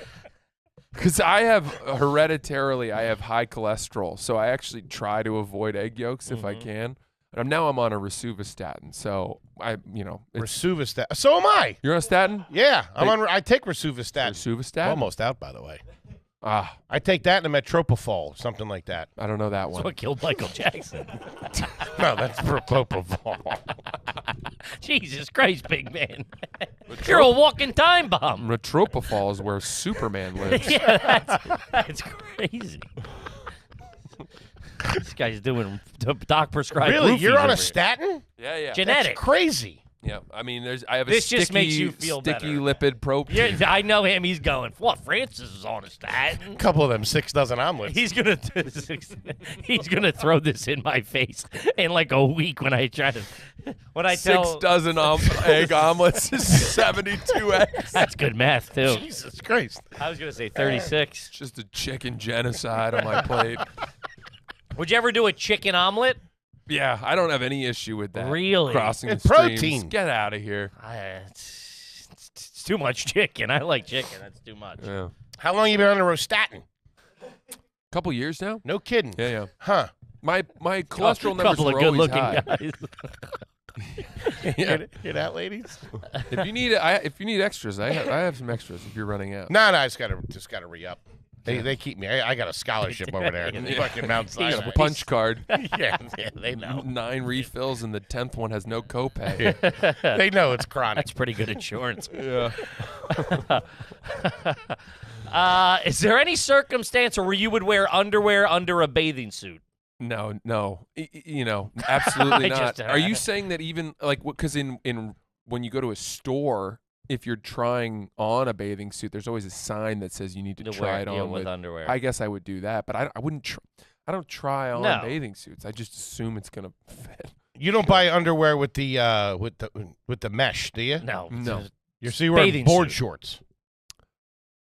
Because I have hereditarily, I have high cholesterol, so I actually try to avoid egg yolks if I can. And now I'm on a rosuvastatin, so it's, Rosuvastatin. So am I. you're on a statin? Yeah, I take rosuvastatin. Rosuvastatin? Almost out, by the way. Ah, I take that and a metropofol, something like that. I don't know that That's one. what killed Michael Jackson. No, that's propofol. Jesus Christ, big man. You're a walking time bomb. Metropofol is where Superman lives. Yeah, that's crazy. This guy's doing doc prescribed. Really? roofies You're on over a here. statin? Yeah, yeah. Genetic. That's crazy. Yeah, I mean, I have a This sticky, just makes you feel sticky better. lipid protein. Yeah, I know him. He's going. What? Francis is on a statin. A couple of them 6 dozen omelets. He's gonna throw this in my face in like a week when I try to tell. 6 dozen egg omelets is 72 eggs. That's good math too. Jesus Christ. I was gonna say 36. Just a chicken genocide on my plate. Would you ever do a chicken omelet? Yeah, I don't have any issue with that. Really? Crossing And the streams. protein. Get out of here. It's too much chicken. I like chicken. That's too much. Yeah. How long you been on a rostatin? Couple years now? No kidding. Yeah, yeah. Huh. My cholesterol numbers couple of were always good-looking high. guys. Yeah. Hear that, ladies? If you need extras, I have some extras if you're running out. No, I just gotta re-up. They keep me. I got a scholarship over there. Yeah. Fucking Mount You got Sinai. a punch card. yeah, they know. 9 refills and the 10th one has no copay. They know it's chronic. That's pretty good insurance. Yeah. Is there any circumstance where you would wear underwear under a bathing suit? No. Absolutely I not. just- Are you saying that even like because in when you go to a store, if you're trying on a bathing suit, there's always a sign that says you need to try it on with underwear. I guess I would do that, but I wouldn't. I don't try on No. bathing suits. I just assume it's gonna fit. You don't buy underwear with the mesh, do you? No. No. You're so you're wearing Bathing board suit. shorts.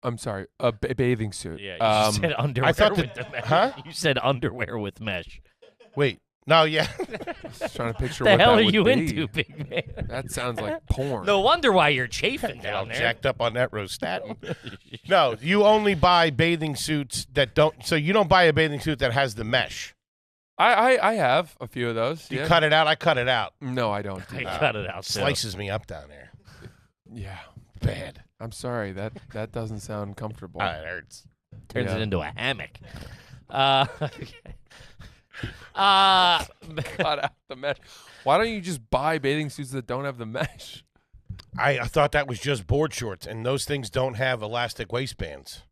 I'm sorry, a bathing suit. Yeah, you said underwear I thought with that- the mesh. huh? You said underwear with mesh. Wait. No, yeah. Just trying to picture The what hell that are would you be. into, big man? That sounds like porn. No wonder why you're chafing I'm down there. jacked up on that rostatin. No, you only buy bathing suits that don't. So you don't buy a bathing suit that has the mesh. I have a few of those. You yeah. cut it out. I cut it out. No, I don't do I that. cut it out. too. Slices me up down there. Yeah. Bad. I'm sorry. That doesn't sound comfortable. It hurts. Turns Yeah. it into a hammock. Cut out the mesh. Why don't you just buy bathing suits that don't have the mesh? I thought that was just board shorts, and those things don't have elastic waistbands.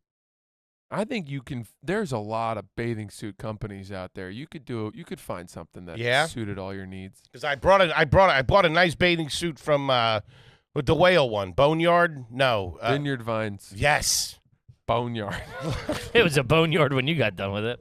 I think you can. There's a lot of bathing suit companies out there. You could find something that Yeah? suited all your needs. Because I bought a nice bathing suit from with the whale one, Boneyard. No, Vineyard Vines, yes, Boneyard. It was a boneyard when you got done with it.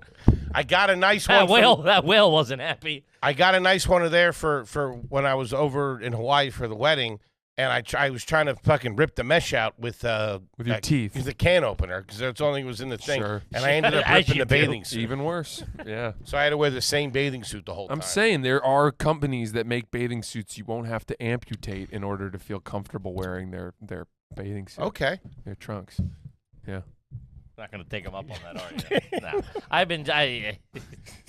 I got a nice one. That whale wasn't happy. I got a nice one of there for when I was over in Hawaii for the wedding, and I was trying to fucking rip the mesh out with your teeth. with the can opener because that's only was in the thing, Sure. and I ended up As ripping you the do. bathing suit. Even worse. Yeah. So I had to wear the same bathing suit the whole time. I'm saying there are companies that make bathing suits you won't have to amputate in order to feel comfortable wearing their bathing suit. Okay. Their trunks. Yeah. Not going to take him up on that, are you? No.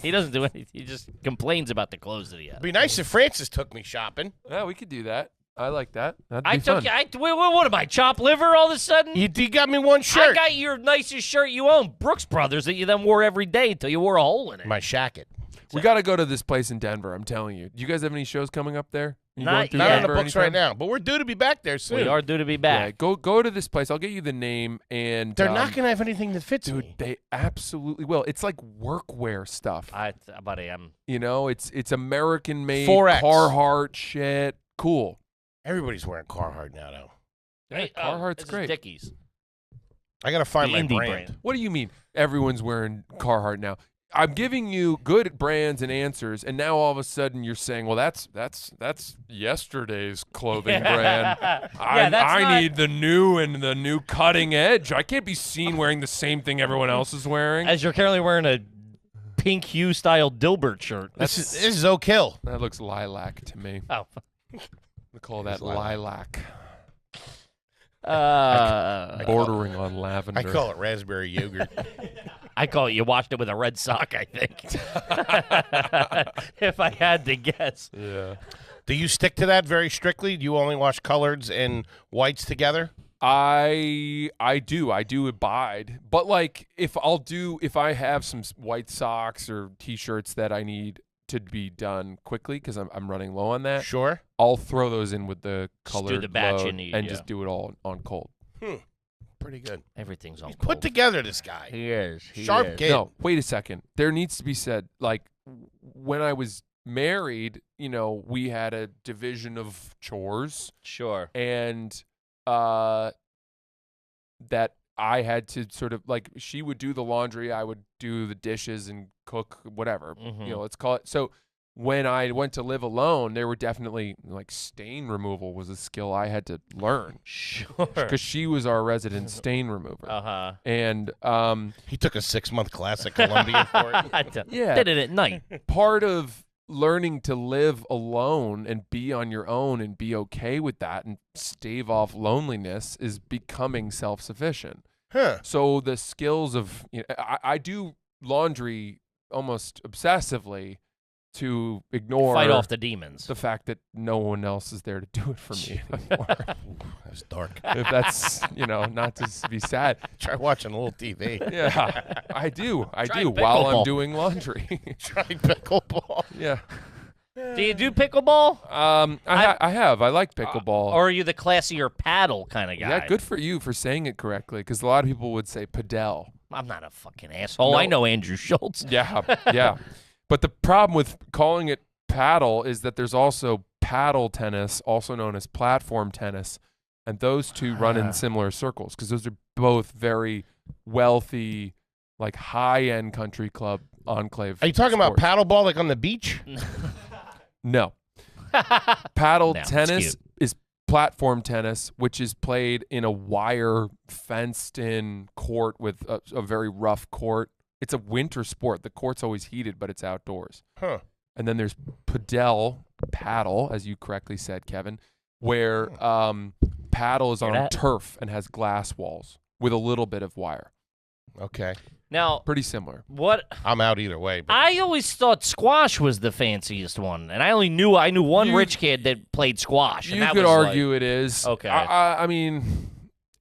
He doesn't do anything. He just complains about the clothes that he has. It'd be nice if Francis took me shopping. Yeah, we could do that. I like that. That'd I be took fun. you. What am I, chopped liver all of a sudden? You got me one shirt. I got your nicest shirt you own, Brooks Brothers, that you then wore every day until you wore a hole in it. My shacket. We got to go to this place in Denver. I'm telling you. Do you guys have any shows coming up there? You going through Not on the Denver books anytime? right now, but we're due to be back there soon. We are due to be Yeah, back. go to this place. I'll get you the name. And They're not going to have anything that fits dude, me. they absolutely will. It's like workwear stuff. Buddy, I'm. You know, it's American made 4X. Carhartt shit. Cool. Everybody's wearing Carhartt now, though. Hey, Carhartt's this is great. Dickies. I got to find The my indie brand. What do you mean everyone's wearing Carhartt now? I'm giving you good brands and answers, and now all of a sudden you're saying, "Well, that's yesterday's clothing brand. I need the new and the new cutting edge. I can't be seen wearing the same thing everyone else is wearing." As you're currently wearing a pink hue style Dilbert shirt. This is Oak Hill. That looks lilac to me. Oh. We call that lilac. Bordering on lavender. I call it raspberry yogurt. I call it you washed it with a red sock, I think. If I had to guess. Yeah. Do you stick to that very strictly? Do you only wash coloreds and whites together? I do abide, but like if I have some white socks or t-shirts that I need to be done quickly because I'm running low on that, Sure. I'll throw those in with the Just do colored the batch you load need, and yeah. just do it all on cold. Pretty good. Everything's on He's cold. put together, this guy. He is. Sharp kid. No, wait a second. There needs to be said, like when I was married, you know, we had a division of chores. Sure. And that I had to sort of like she would do the laundry, I would do the dishes and cook whatever. Mhm. You know, let's call it. So when I went to live alone, there were definitely like stain removal was a skill I had to learn Sure. because she was our resident stain remover. Uh-huh. And He took a 6-month class at Columbia for it. yeah, Did it at night. part of learning to live alone and be on your own and be okay with that and stave off loneliness is becoming self-sufficient. Huh. So the skills of I do laundry almost obsessively to ignore Fight off the demons. the fact that no one else is there to do it for me anymore. That's dark. If that's not to be sad. Try watching a little TV. Yeah, I do Try while I'm pickleball. doing laundry. Try pickleball. Yeah. Do you do pickleball? I have. I like pickleball. Or are you the classier paddle kind of guy? Yeah, good for you for saying it correctly, because a lot of people would say padel. I'm not a fucking asshole. No. I know Andrew Schultz. Yeah, yeah. But the problem with calling it paddle is that there's also paddle tennis, also known as platform tennis, and those two run in similar circles because those are both very wealthy, like high-end country club enclave. Are you talking about sports. paddleball like on the beach? No. Paddle No, it's tennis cute. is platform tennis, which is played in a wire fenced-in court with a very rough court. It's a winter sport. The court's always heated, but it's outdoors. Huh. And then there's paddle, as you correctly said, Kevin, where paddle is Hear on that? turf and has glass walls with a little bit of wire. Okay. Now, Pretty similar. what I'm out either way. But I always thought squash was the fanciest one, and I knew one You- rich kid that played squash. And You that could was argue it is. Okay. I mean,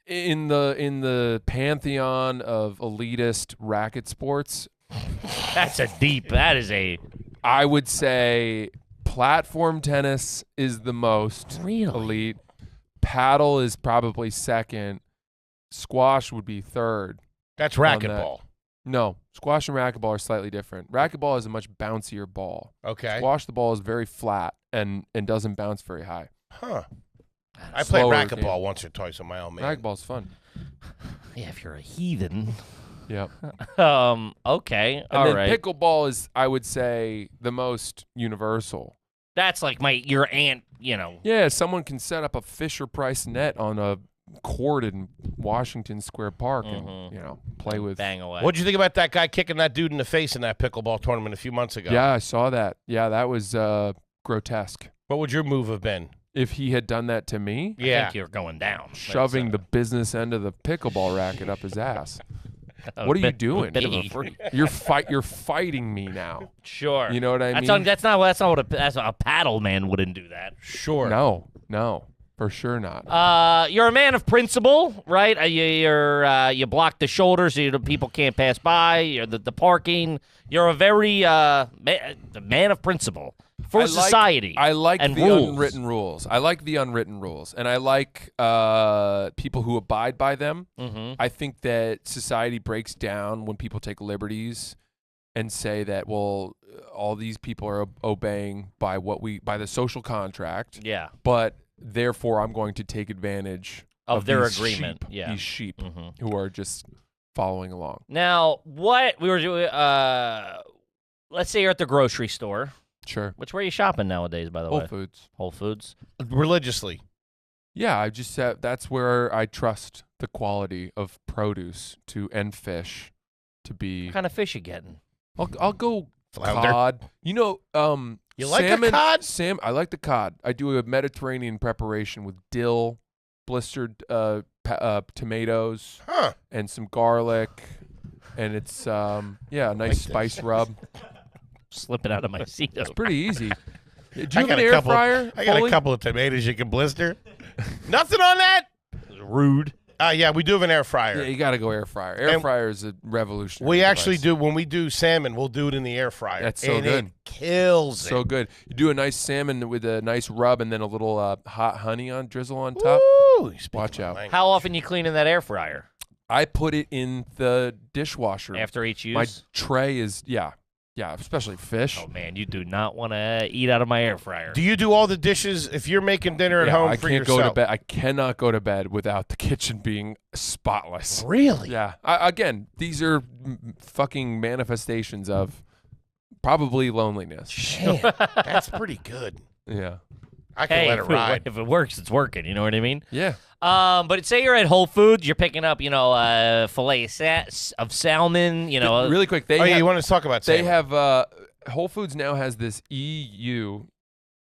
in the pantheon of elitist racket sports, that is a I would say platform tennis is the most Really? elite. Paddle is probably second. Squash would be third. that's on that. racquetball. No, squash and racquetball are slightly different. Racquetball is a much bouncier ball. Okay. Squash, the ball is very flat and doesn't bounce very high. Huh. I played Slower racquetball game. once or twice on my own man. Racquetball's fun. yeah. If you're a heathen, Yeah. okay, And all then right. pickleball is, I would say, the most universal. That's like your aunt. Yeah, someone can set up a Fisher-Price net on a court in Washington Square Park and play with. Bang away. What'd you think about that guy kicking that dude in the face in that pickleball tournament a few months ago? Yeah, I saw that. Yeah, that was grotesque. What would your move have been? If he had done that to me, I Yeah. think you're going down. shoving the business end of the pickleball racket up his ass. What are you doing? Bit of a freak. You're fighting me now. Sure. You know what I That's mean? That's not what a paddle man wouldn't do that. Sure. No, for sure not. You're a man of principle, right? You block the shoulders so the people can't pass by. You're the parking. You're a very man of principle for society. I like and the rules. unwritten rules. I like the unwritten rules, and I like people who abide by them. Mm-hmm. I think that society breaks down when people take liberties and say that, well, all these people are obeying by the social contract. Yeah. But therefore, I'm going to take advantage Of their these agreement. sheep, Yeah. these sheep Mhm. who are just following along. Now, what we were doing, let's say you're at the grocery store. Sure. Where are you shopping nowadays, by the way? Whole Foods. Whole Foods. Religiously. Yeah, I just said that's where I trust the quality of produce and fish to be. What kind of fish you getting? I'll go Flounder. cod. You know, You like a salmon, cod? I like the cod. I do a Mediterranean preparation with dill, blistered tomatoes, and some garlic, and it's a nice spice rub. Slipping out of my seat. It's pretty easy. Do you I have got an a air couple. fryer? I got Foley? a couple of tomatoes you can blister. Nothing on that. Rude. Yeah, we do have an air fryer. Yeah, you got to go air fryer. Air And fryer is a revolutionary. We actually device. do when we do salmon. We'll do it in the air fryer. That's so and good. It kills So it. good. You do a nice salmon with a nice rub and then a little hot honey drizzle on top. Ooh, Watch out. How often you cleaning that air fryer? I put it in the dishwasher. After each use? My tray is, yeah, especially fish. Oh, man, you do not want to eat out of my air fryer. Do you do all the dishes if you're making dinner at home I for can't yourself? go to bed. I cannot go to bed without the kitchen being spotless. Really? Yeah. Again, these are fucking manifestations of probably loneliness. Man, that's pretty good. Yeah. I can let it ride. If it works, it's working. You know what I mean? Yeah. But say you're at Whole Foods, you're picking up, filet of salmon, Really quick, Oh, yeah, you want to talk about they salmon? have Whole Foods now has this EU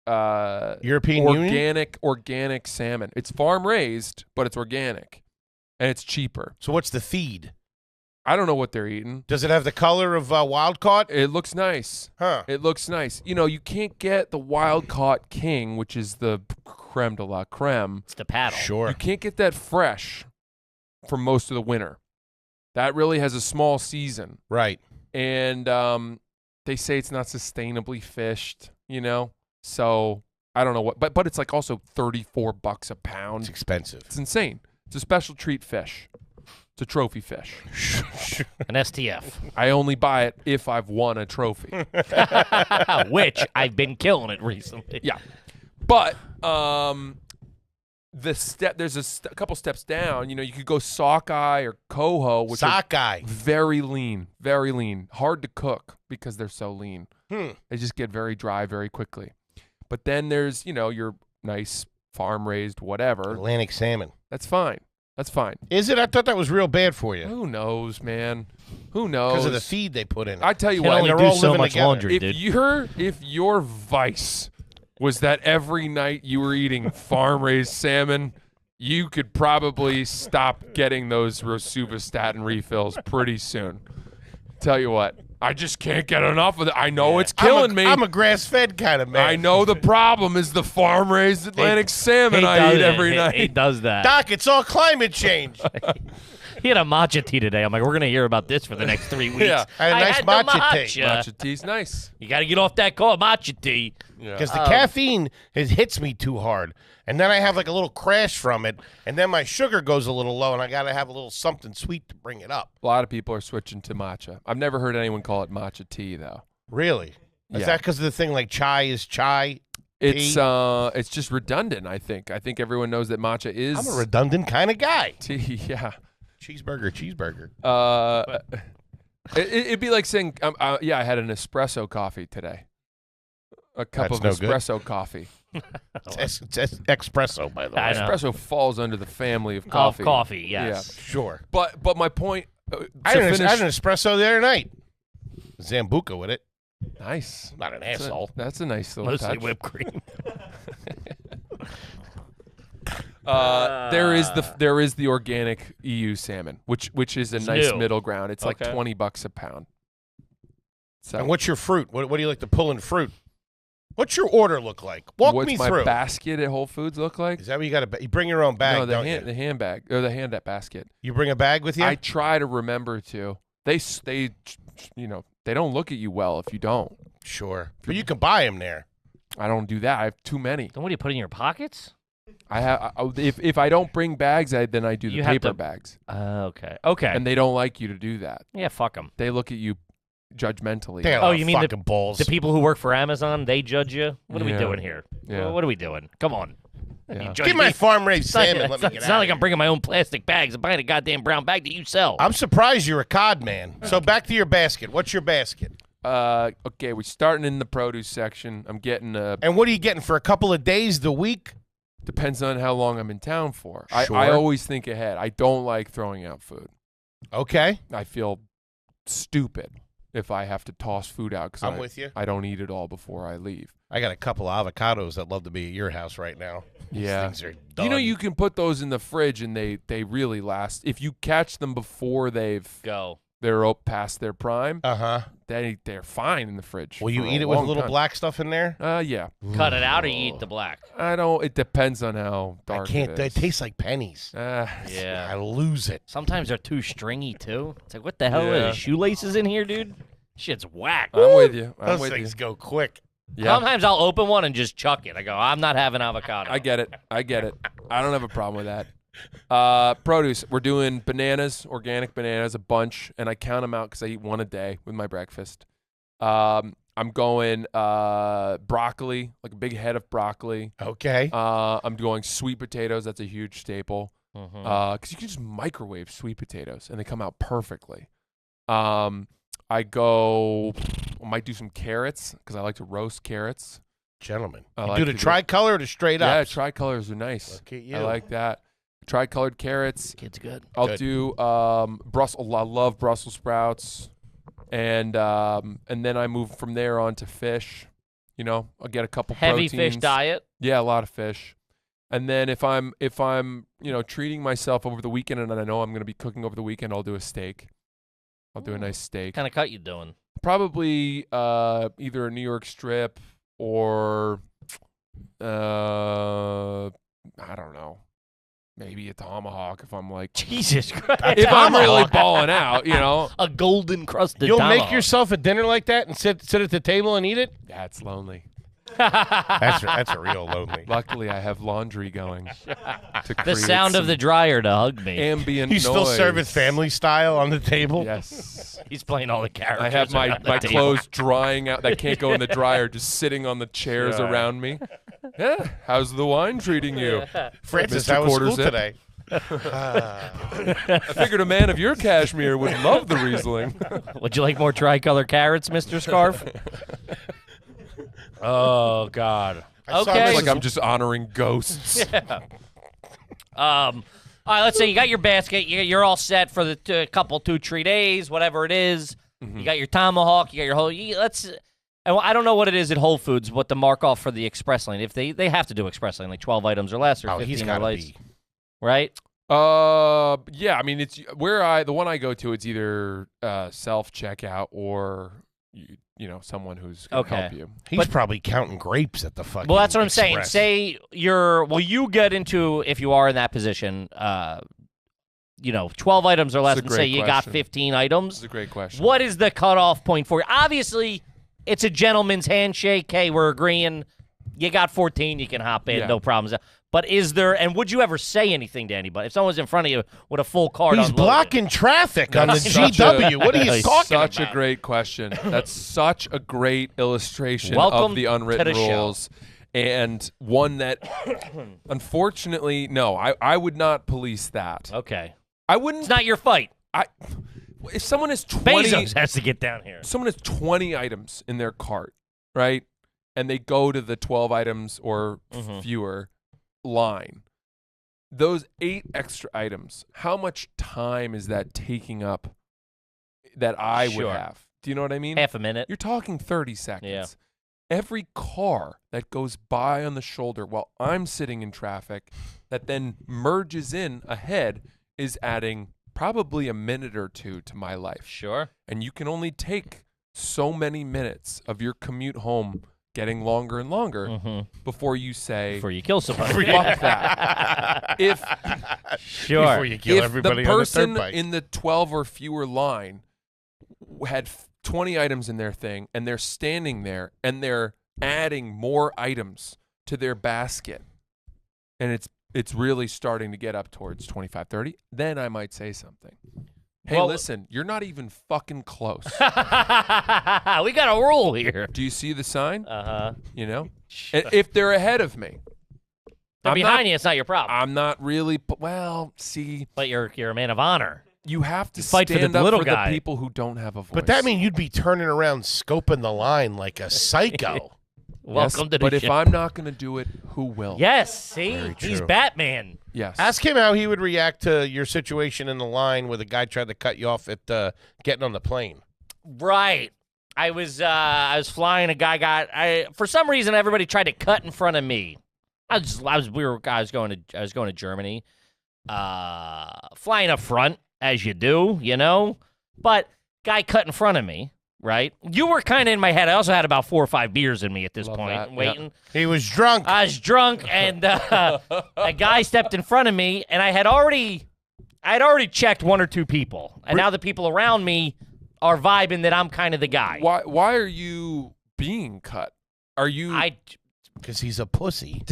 European Union? organic salmon. It's farm raised, but it's organic, and it's cheaper. So what's the feed? I don't know what they're eating. Does it have the color of wild caught? It looks nice. Huh. It looks nice. You can't get the wild caught king, which is the creme de la creme. It's the paddle. Sure. You can't get that fresh for most of the winter. That really has a small season. Right. And they say it's not sustainably fished, So I don't know what, but it's like also $34 a pound. It's expensive. It's insane. It's a special treat fish. It's a trophy fish. An STF. I only buy it if I've won a trophy. Which I've been killing it recently. Yeah. But there's a couple steps down. You could go sockeye or coho, which are Sockeye. very lean, hard to cook because they're so lean. They just get very dry very quickly. But then there's, your nice farm-raised whatever. Atlantic salmon. That's fine. Is it? I thought that was real bad for you. Who knows, man? Who knows? Because of the feed they put in it. I tell you Can what, only they're do all so living much together. laundry, dude. if your vice was that every night you were eating farm-raised salmon, you could probably stop getting those rosuvastatin refills pretty soon. Tell you what, I just can't get enough of it. I know it's killing me. I'm a grass-fed kind of man. I know the problem is the farm-raised Atlantic salmon I eat every night. He does that. Doc, it's all climate change. He had a matcha tea today. I'm like, we're going to hear about this for the next 3 weeks. Yeah. I had a nice the matcha tea. Matcha tea's nice. You got to get off that matcha tea. Yeah. Because the caffeine hits me too hard. And then I have like a little crash from it. And then my sugar goes a little low, and I got to have a little something sweet to bring it up. A lot of people are switching to matcha. I've never heard anyone call it matcha tea, though. Really? Is Yeah. that because of the thing like chai is chai? It's just redundant, I think. I think everyone knows that matcha is I'm a redundant kind of guy. tea. Yeah. Cheeseburger. It'd be like saying, I had an espresso coffee today. A cup That's of no good. espresso coffee. It's espresso, by the way. I know. Espresso falls under the family of coffee. Coffee, yes. Sure. But my point. I To had finish, an espresso the other night. Zambuca with it. nice. Not an asshole. That's a nice little Mostly touch. whipped cream. There is the organic EU salmon, which is a nice new. middle ground. It's like Okay. $20 a pound. So And what's your fruit? What do you like to pull in fruit? What's your order look like? Walk what's me my through. basket at Whole Foods look like? Is that what you got? You bring your own bag, No, don't you? the handbag or the hand basket. You bring a bag with you? I try to remember to. They they don't look at you well if you don't. Sure, but you can buy them there. I don't do that. I have too many. Then what do you put in your pockets? I have if I don't bring bags, then I do the You have paper to- bags, Okay. Okay. and they don't like you to do that. Yeah, fuck them. They look at you judgmentally. They got a Oh, lot of you mean fucking balls? The people who work for Amazon, they judge you? What are we Yeah. doing here? Yeah. What are we doing? Come on. Yeah. You judge Give my me. farm-raised salmon. Let me get It's out not of like here. I'm bringing my own plastic bags. I'm buying a goddamn brown bag that you sell. I'm surprised you're a cod man. So back to your basket. What's your basket? Okay, we're starting in the produce section. I'm getting And what are you getting for a couple of days, the week? depends on how long I'm in town for. Sure. I always think ahead. I don't like throwing out food. Okay. I feel stupid if I have to toss food out because I'm with you. I don't eat it all before I leave. I got a couple of avocados that love to be at your house right now. Yeah. These things are done. You know, you can put those in the fridge and they really last. If you catch them before they're up past their prime, Uh-huh. they're fine in the fridge. Will you for eat a it with a long little time. black stuff in there? Yeah. Cut it out or you eat the black? I don't. It depends on how I dark can't. it They is. taste like pennies. I Yeah. lose it. Sometimes they're too stringy, too. It's like, what the hell Yeah. is shoelaces in here, dude? Shit's whack. I'm with you. I'm Those with things you. go quick. Yeah. Sometimes I'll open one and just chuck it. I go, I'm not having avocado. I get it. I don't have a problem with that. Produce. We're doing bananas, organic bananas, a bunch, and I count them out because I eat one a day with my breakfast. I'm going broccoli, like a big head of broccoli. Okay. I'm going sweet potatoes. That's a huge staple Mhm. because you can just microwave sweet potatoes and they come out perfectly. I might do some carrots because I like to roast carrots. Gentlemen. I You like do the to tricolor or the straight Yeah, up? tricolors are nice. Look at you. I like that. Tricolored carrots. Kid's good. I'll Good. do Brussels. I love Brussels sprouts, and then I move from there on to fish. You know, I'll get a couple Heavy proteins. fish diet. Yeah, a lot of fish. And then if I'm treating myself over the weekend and I know I'm going to be cooking over the weekend, I'll do a steak. I'll do a nice steak. What kind of cut you doing? Probably either a New York strip or I don't know. Maybe a tomahawk if I'm like Jesus Christ. if I'm really balling out, you know. A golden crusted You'll tomahawk. make yourself a dinner like that and sit at the table and eat it? That's lonely. That's a real lonely. Luckily, I have laundry going to The create sound of some the dryer to hug me. ambient You still noise. serve it family style on the table? Yes. He's playing all the characters. I have my around the table. clothes drying out that can't go in the dryer, just sitting on the chairs Yeah. around me. Yeah. How's the wine treating you? Francis, Mr. how was school Quarterzip? today? I figured a man of your cashmere would love the Riesling. Would you like more tricolor carrots, Mr. Scarf? Oh, God. I saw Okay. It's like I'm just honoring ghosts. All right, let's say you got your basket. You're all set for the couple 2-3 days, whatever it is. Mm-hmm. You got your tomahawk. You got your whole. And I don't know what it is at Whole Foods, what the mark off for the express lane. If they have to do express lane, like 12 items or less, or Oh, 15 he's or got to less, be. right? Yeah, I mean, it's the one I go to, it's either self checkout or someone who's gonna Okay. help you. He's probably counting grapes at the fucking Well, that's what I'm saying. Express. Say you get into, if you are in that position, 12 items or less, That's a and say great you got question. 15 This items. is a great question. What is the cutoff point for you? Obviously, it's a gentleman's handshake. Hey, we're agreeing. You got 14, you can hop in, Yeah. no problems. But is there, and would you ever say anything to anybody? If someone's in front of you with a full cart He's unloaded? blocking traffic on the That's such GW. What are you He's talking Such about? a great question. That's such a great illustration Welcome of the to unwritten the show. rules. And one that, unfortunately, no, I would not police that. Okay. I wouldn't. It's not your fight. If someone has 20, Bezos has to get down here. someone has 20 items in their cart, right? And they go to the 12 items or Mhm. fewer line. Those 8 extra items, how much time is that taking up that I would Sure. have? Do you know what I mean? Half a minute. You're talking 30 seconds. Yeah. every car that goes by on the shoulder while I'm sitting in traffic that then merges in ahead is adding probably a minute or two to my life. Sure. And you can only take so many minutes of your commute home getting longer and longer before you say, Before you kill somebody. fuck that. If Sure. Before you kill if everybody the on the person turnpike. in the 12 or fewer line had 20 items in their thing and they're standing there and they're adding more items to their basket and it's really starting to get up towards 25, 30, then I might say something. Hey, Well- listen, you're not even fucking close. We got a rule here. Do you see the sign? Uh-huh. You know? And if they're ahead of me, They're I'm behind not- you, it's not your problem. I'm not really, well, see, But you're a man of honor. you have to fight for the stand up little for guy. the people who don't have a voice. But that means you'd be turning around, scoping the line like a psycho. Welcome to the But if show. I'm not going to do it, who will? Yes, see? Very He's true. Batman. Yes. Ask him how he would react to your situation in the line where the guy tried to cut you off at getting on the plane. Right. I was flying. A guy for some reason everybody tried to cut in front of me. I was going to Germany, flying up front as you do, you know. But guy cut in front of me. Right. You were kind of in my head. I also had about 4 or 5 beers in me at this Love point, that, waiting. He was drunk. I was drunk, and a guy stepped in front of me, and I had already checked 1 or 2 people, and now the people around me are vibing that I'm kind of the guy. Why are you being cut? Are you Because he's a pussy.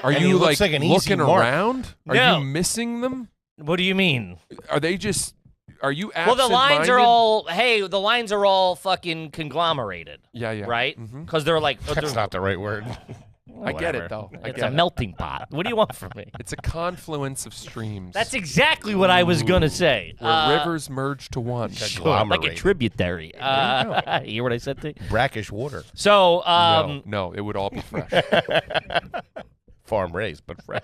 are and he you looks like an easy looking mark. around? Are No. you missing them? What do you mean? Are they just are you Well, the lines are absent-minded? the lines are all fucking conglomerated, Yeah. right? Mhm. Because they're like, That's not the right word. I get whatever. it though. I It's get a it. melting pot. What do you want from me? It's a confluence of streams. That's exactly what I was gonna say. where rivers merge to one. Sure, like a Conglomerated. tributary. you You hear what I said to you? Brackish water. So, No, it would all be fresh. Farm raised, but fresh.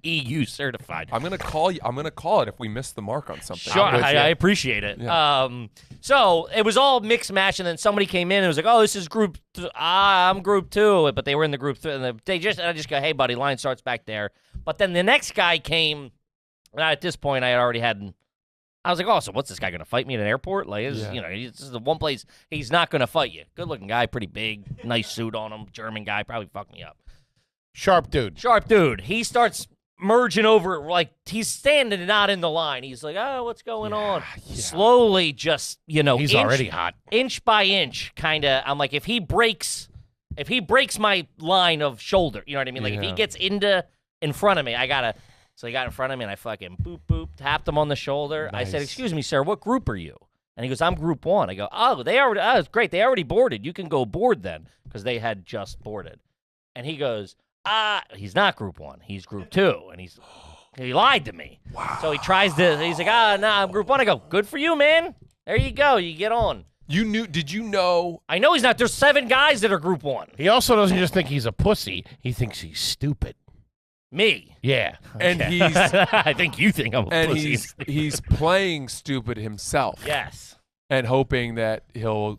EU certified. I'm gonna call you. I'm gonna call it if we miss the mark on something. Sure, with you. I appreciate it. Yeah. So it was all mixed match, and then somebody came in and was like, "Oh, this is group. I'm group 2," but they were in the group 3. And I just go, "Hey, buddy, line starts back there." But then the next guy came. And at this point, I had already had. I was like, "Oh, so what's this guy gonna fight me at an airport? Like, this, Yeah. this is the one place he's not gonna fight you. Good-looking guy, pretty big, nice suit on him, German guy, probably fucked me up. Sharp dude. Sharp dude. He starts merging over, like he's standing and not in the line. He's like, "Oh, what's going on?" yeah. Slowly, just He's already hot. inch by inch, kind of. I'm like, if he breaks my line of shoulder, you know what I mean? Like if he Yeah. gets in front of me, I gotta. So he got in front of me, and I fucking boop boop tapped him on the shoulder. I said, Nice. "Excuse me, sir, what group are you?" And he goes, "I'm group 1." I go, "Oh, it's great. They already boarded. You can go board then," because they had just boarded. And he goes, he's not group 1. He's group 2. And he lied to me. Wow. So he's like, no, I'm group 1. I go, "Good for you, man. There you go. You get on." You knew? Did you know? I know he's not. There's 7 guys that are group 1. He also doesn't just think he's a pussy. He thinks he's stupid. Me. Yeah. And he's I think you think I'm a and pussy. he's playing stupid himself. Yes. And hoping that he'll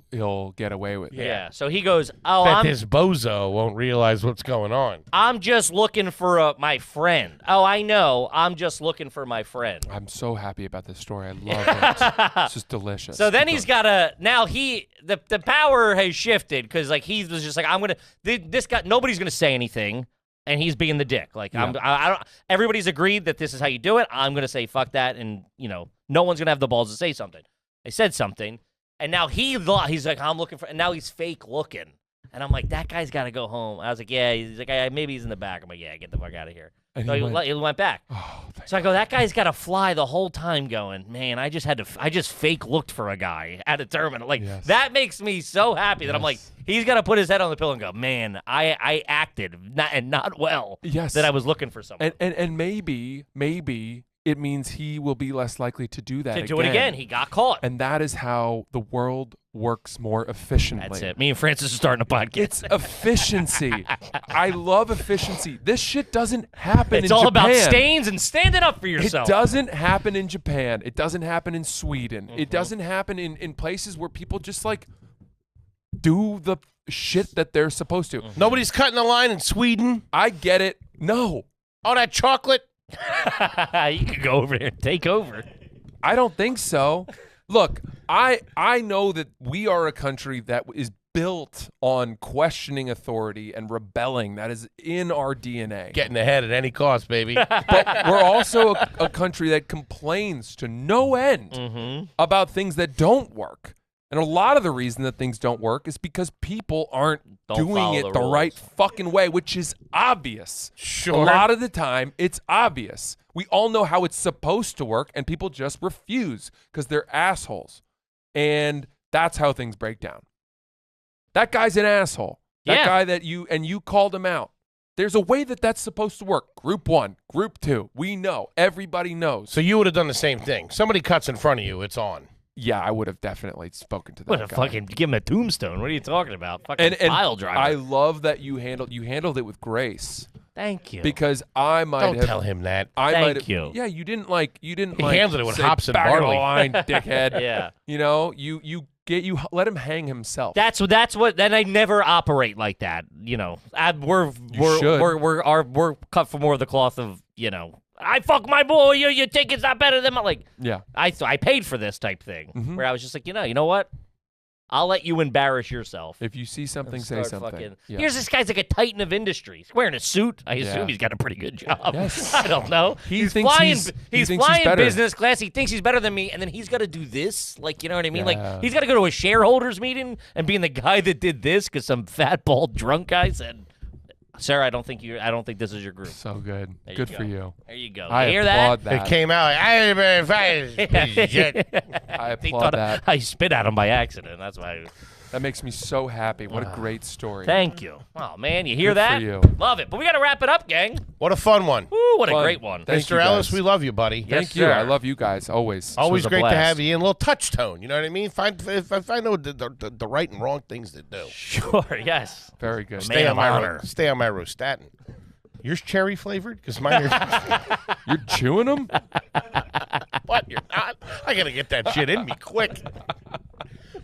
get away with it. Yeah. So he goes, "Oh, Bet this bozo won't realize what's going on. I'm just looking for my friend." "Oh, I know. I'm just looking for my friend." I'm so happy about this story. I love it. It's just delicious. So then he's got the power has shifted because like he was just like, this guy, nobody's gonna say anything, and he's being the dick. Like Yeah. I don't. Everybody's agreed that this is how you do it. I'm gonna say fuck that, and no one's gonna have the balls to say something. I said something, and now he's like, "I'm looking for," and now he's fake looking, and I'm like, that guy's got to go home. I was like, "Yeah," he's like, "Maybe he's in the back." I'm like, "Yeah, get the fuck out of here." And So he went back. Oh, thank So I go, that guy's got to fly the whole time going, "Man, I just fake looked for a guy at a terminal." Like, Yes. that makes me so happy that I'm like, Yes. he's got to put his head on the pillow and go, "Man, I acted not well Yes. that I was looking for someone." And maybe it means he will be less likely to do that to again. do it again, he got caught. And that is how the world works more efficiently. That's it. Me and Francis are starting a podcast. It's efficiency. I love efficiency. This shit doesn't happen It's in all Japan. about stains and standing up for It yourself. doesn't happen in Japan. It doesn't happen in Sweden. Mm-hmm. It doesn't happen in places where people just like do the shit that they're supposed to. Nobody's cutting the line in Sweden. I get it. No, Oh, that chocolate. You could go over there and take over. I don't think so. Look, I know that we are a country that is built on questioning authority and rebelling. That is in our DNA. Getting ahead at any cost, baby. But we're also a country that complains to no end about things that don't work. And a lot of the reason that things don't work is because people aren't doing it the right fucking way, which is obvious. Sure. A lot of the time, it's obvious. We all know how it's supposed to work, and people just refuse because they're assholes. And that's how things break down. That guy's an asshole. That guy that you called him out. There's a way that that's supposed to work. Group 1, Group 2. We know. Everybody knows. So you would have done the same thing. Somebody cuts in front of you, it's on. Yeah, I would have definitely spoken to that What a guy. fucking give him a tombstone. What are you talking about? Fucking and pile driver. I love that you handled it with grace. Thank you. Because I might Don't have tell him that. Thank you. Yeah, you didn't like He handled it with say, hops and "Back of the barley." line, dickhead. Yeah. You know, you let him hang himself. That's what. Then I never operate like that. You know, we're cut for more of the cloth of I fuck my boy. Your ticket's not better than my Yeah. I paid for this type thing. Where I was just like, you know what? I'll let you embarrass yourself. If you see something, say something. Fucking, Yeah. Here's this guy's like a titan of industry. He's wearing a suit. I assume he's got a pretty good job. Yes. I don't know. He thinks he's he's flying better. business class. He thinks he's better than me, and then he's got to do this. Like, you know what I mean? Yeah. Like, he's got to go to a shareholders meeting and being the guy that did this because some fat, bald, drunk guy said, "Sir, I don't think this is your group." So good. There Good you for go. you. There you go. I You hear applaud that? It came out like, shit. I He applaud thought that. I spit at him by accident. That's why. That makes me so happy. What a great story. Thank you. Oh man, you hear Good that? for you. Love it. But we got to wrap it up, gang. What a fun one. Woo, what a Fun. great one. Thank you, Mr. Ellis, guys. we love you, buddy. Thank Yes, you. sir. I love you guys always. Always was a great to blast. have you in. A little touch tone, you know what I mean? If I know the right and wrong things to do. Sure. Yes. Very good. Man of honor. Stay on my rostatin. Yours cherry flavored? Because mine are... You're chewing them? What? You're not? I got to get that shit in me quick.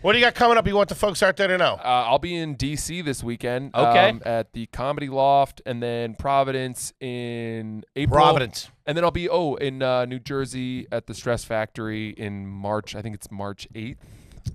What do you got coming up you want the folks out there to know? I'll be in D.C. this weekend. Okay. At the Comedy Loft, and then Providence in April. Providence. And then I'll be, in New Jersey at the Stress Factory in March. I think it's March 8th,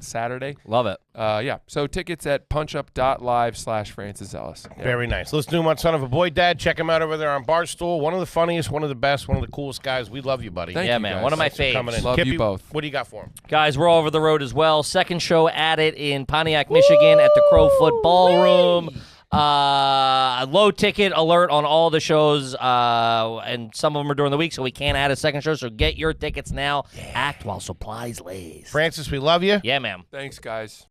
Saturday. Love it. Yeah. So tickets at punchup.live/Francis Ellis. Yeah. Very nice. Let's do him on Son of a Boy Dad. Check him out over there on Barstool. One of the funniest, one of the best, one of the coolest guys. We love you, buddy. Thank Yeah, you, man. guys. One of my Thanks for coming in. faves. Love Kippy, you both. What do you got for him? Guys, we're all over the road as well. Second show at it in Pontiac, Michigan at the Crowfoot Ballroom. Low ticket alert on all the shows, and some of them are during the week, so we can't add a second show. So get your tickets now. Act while supplies last. Francis, we love you. Yeah, man. Thanks, guys.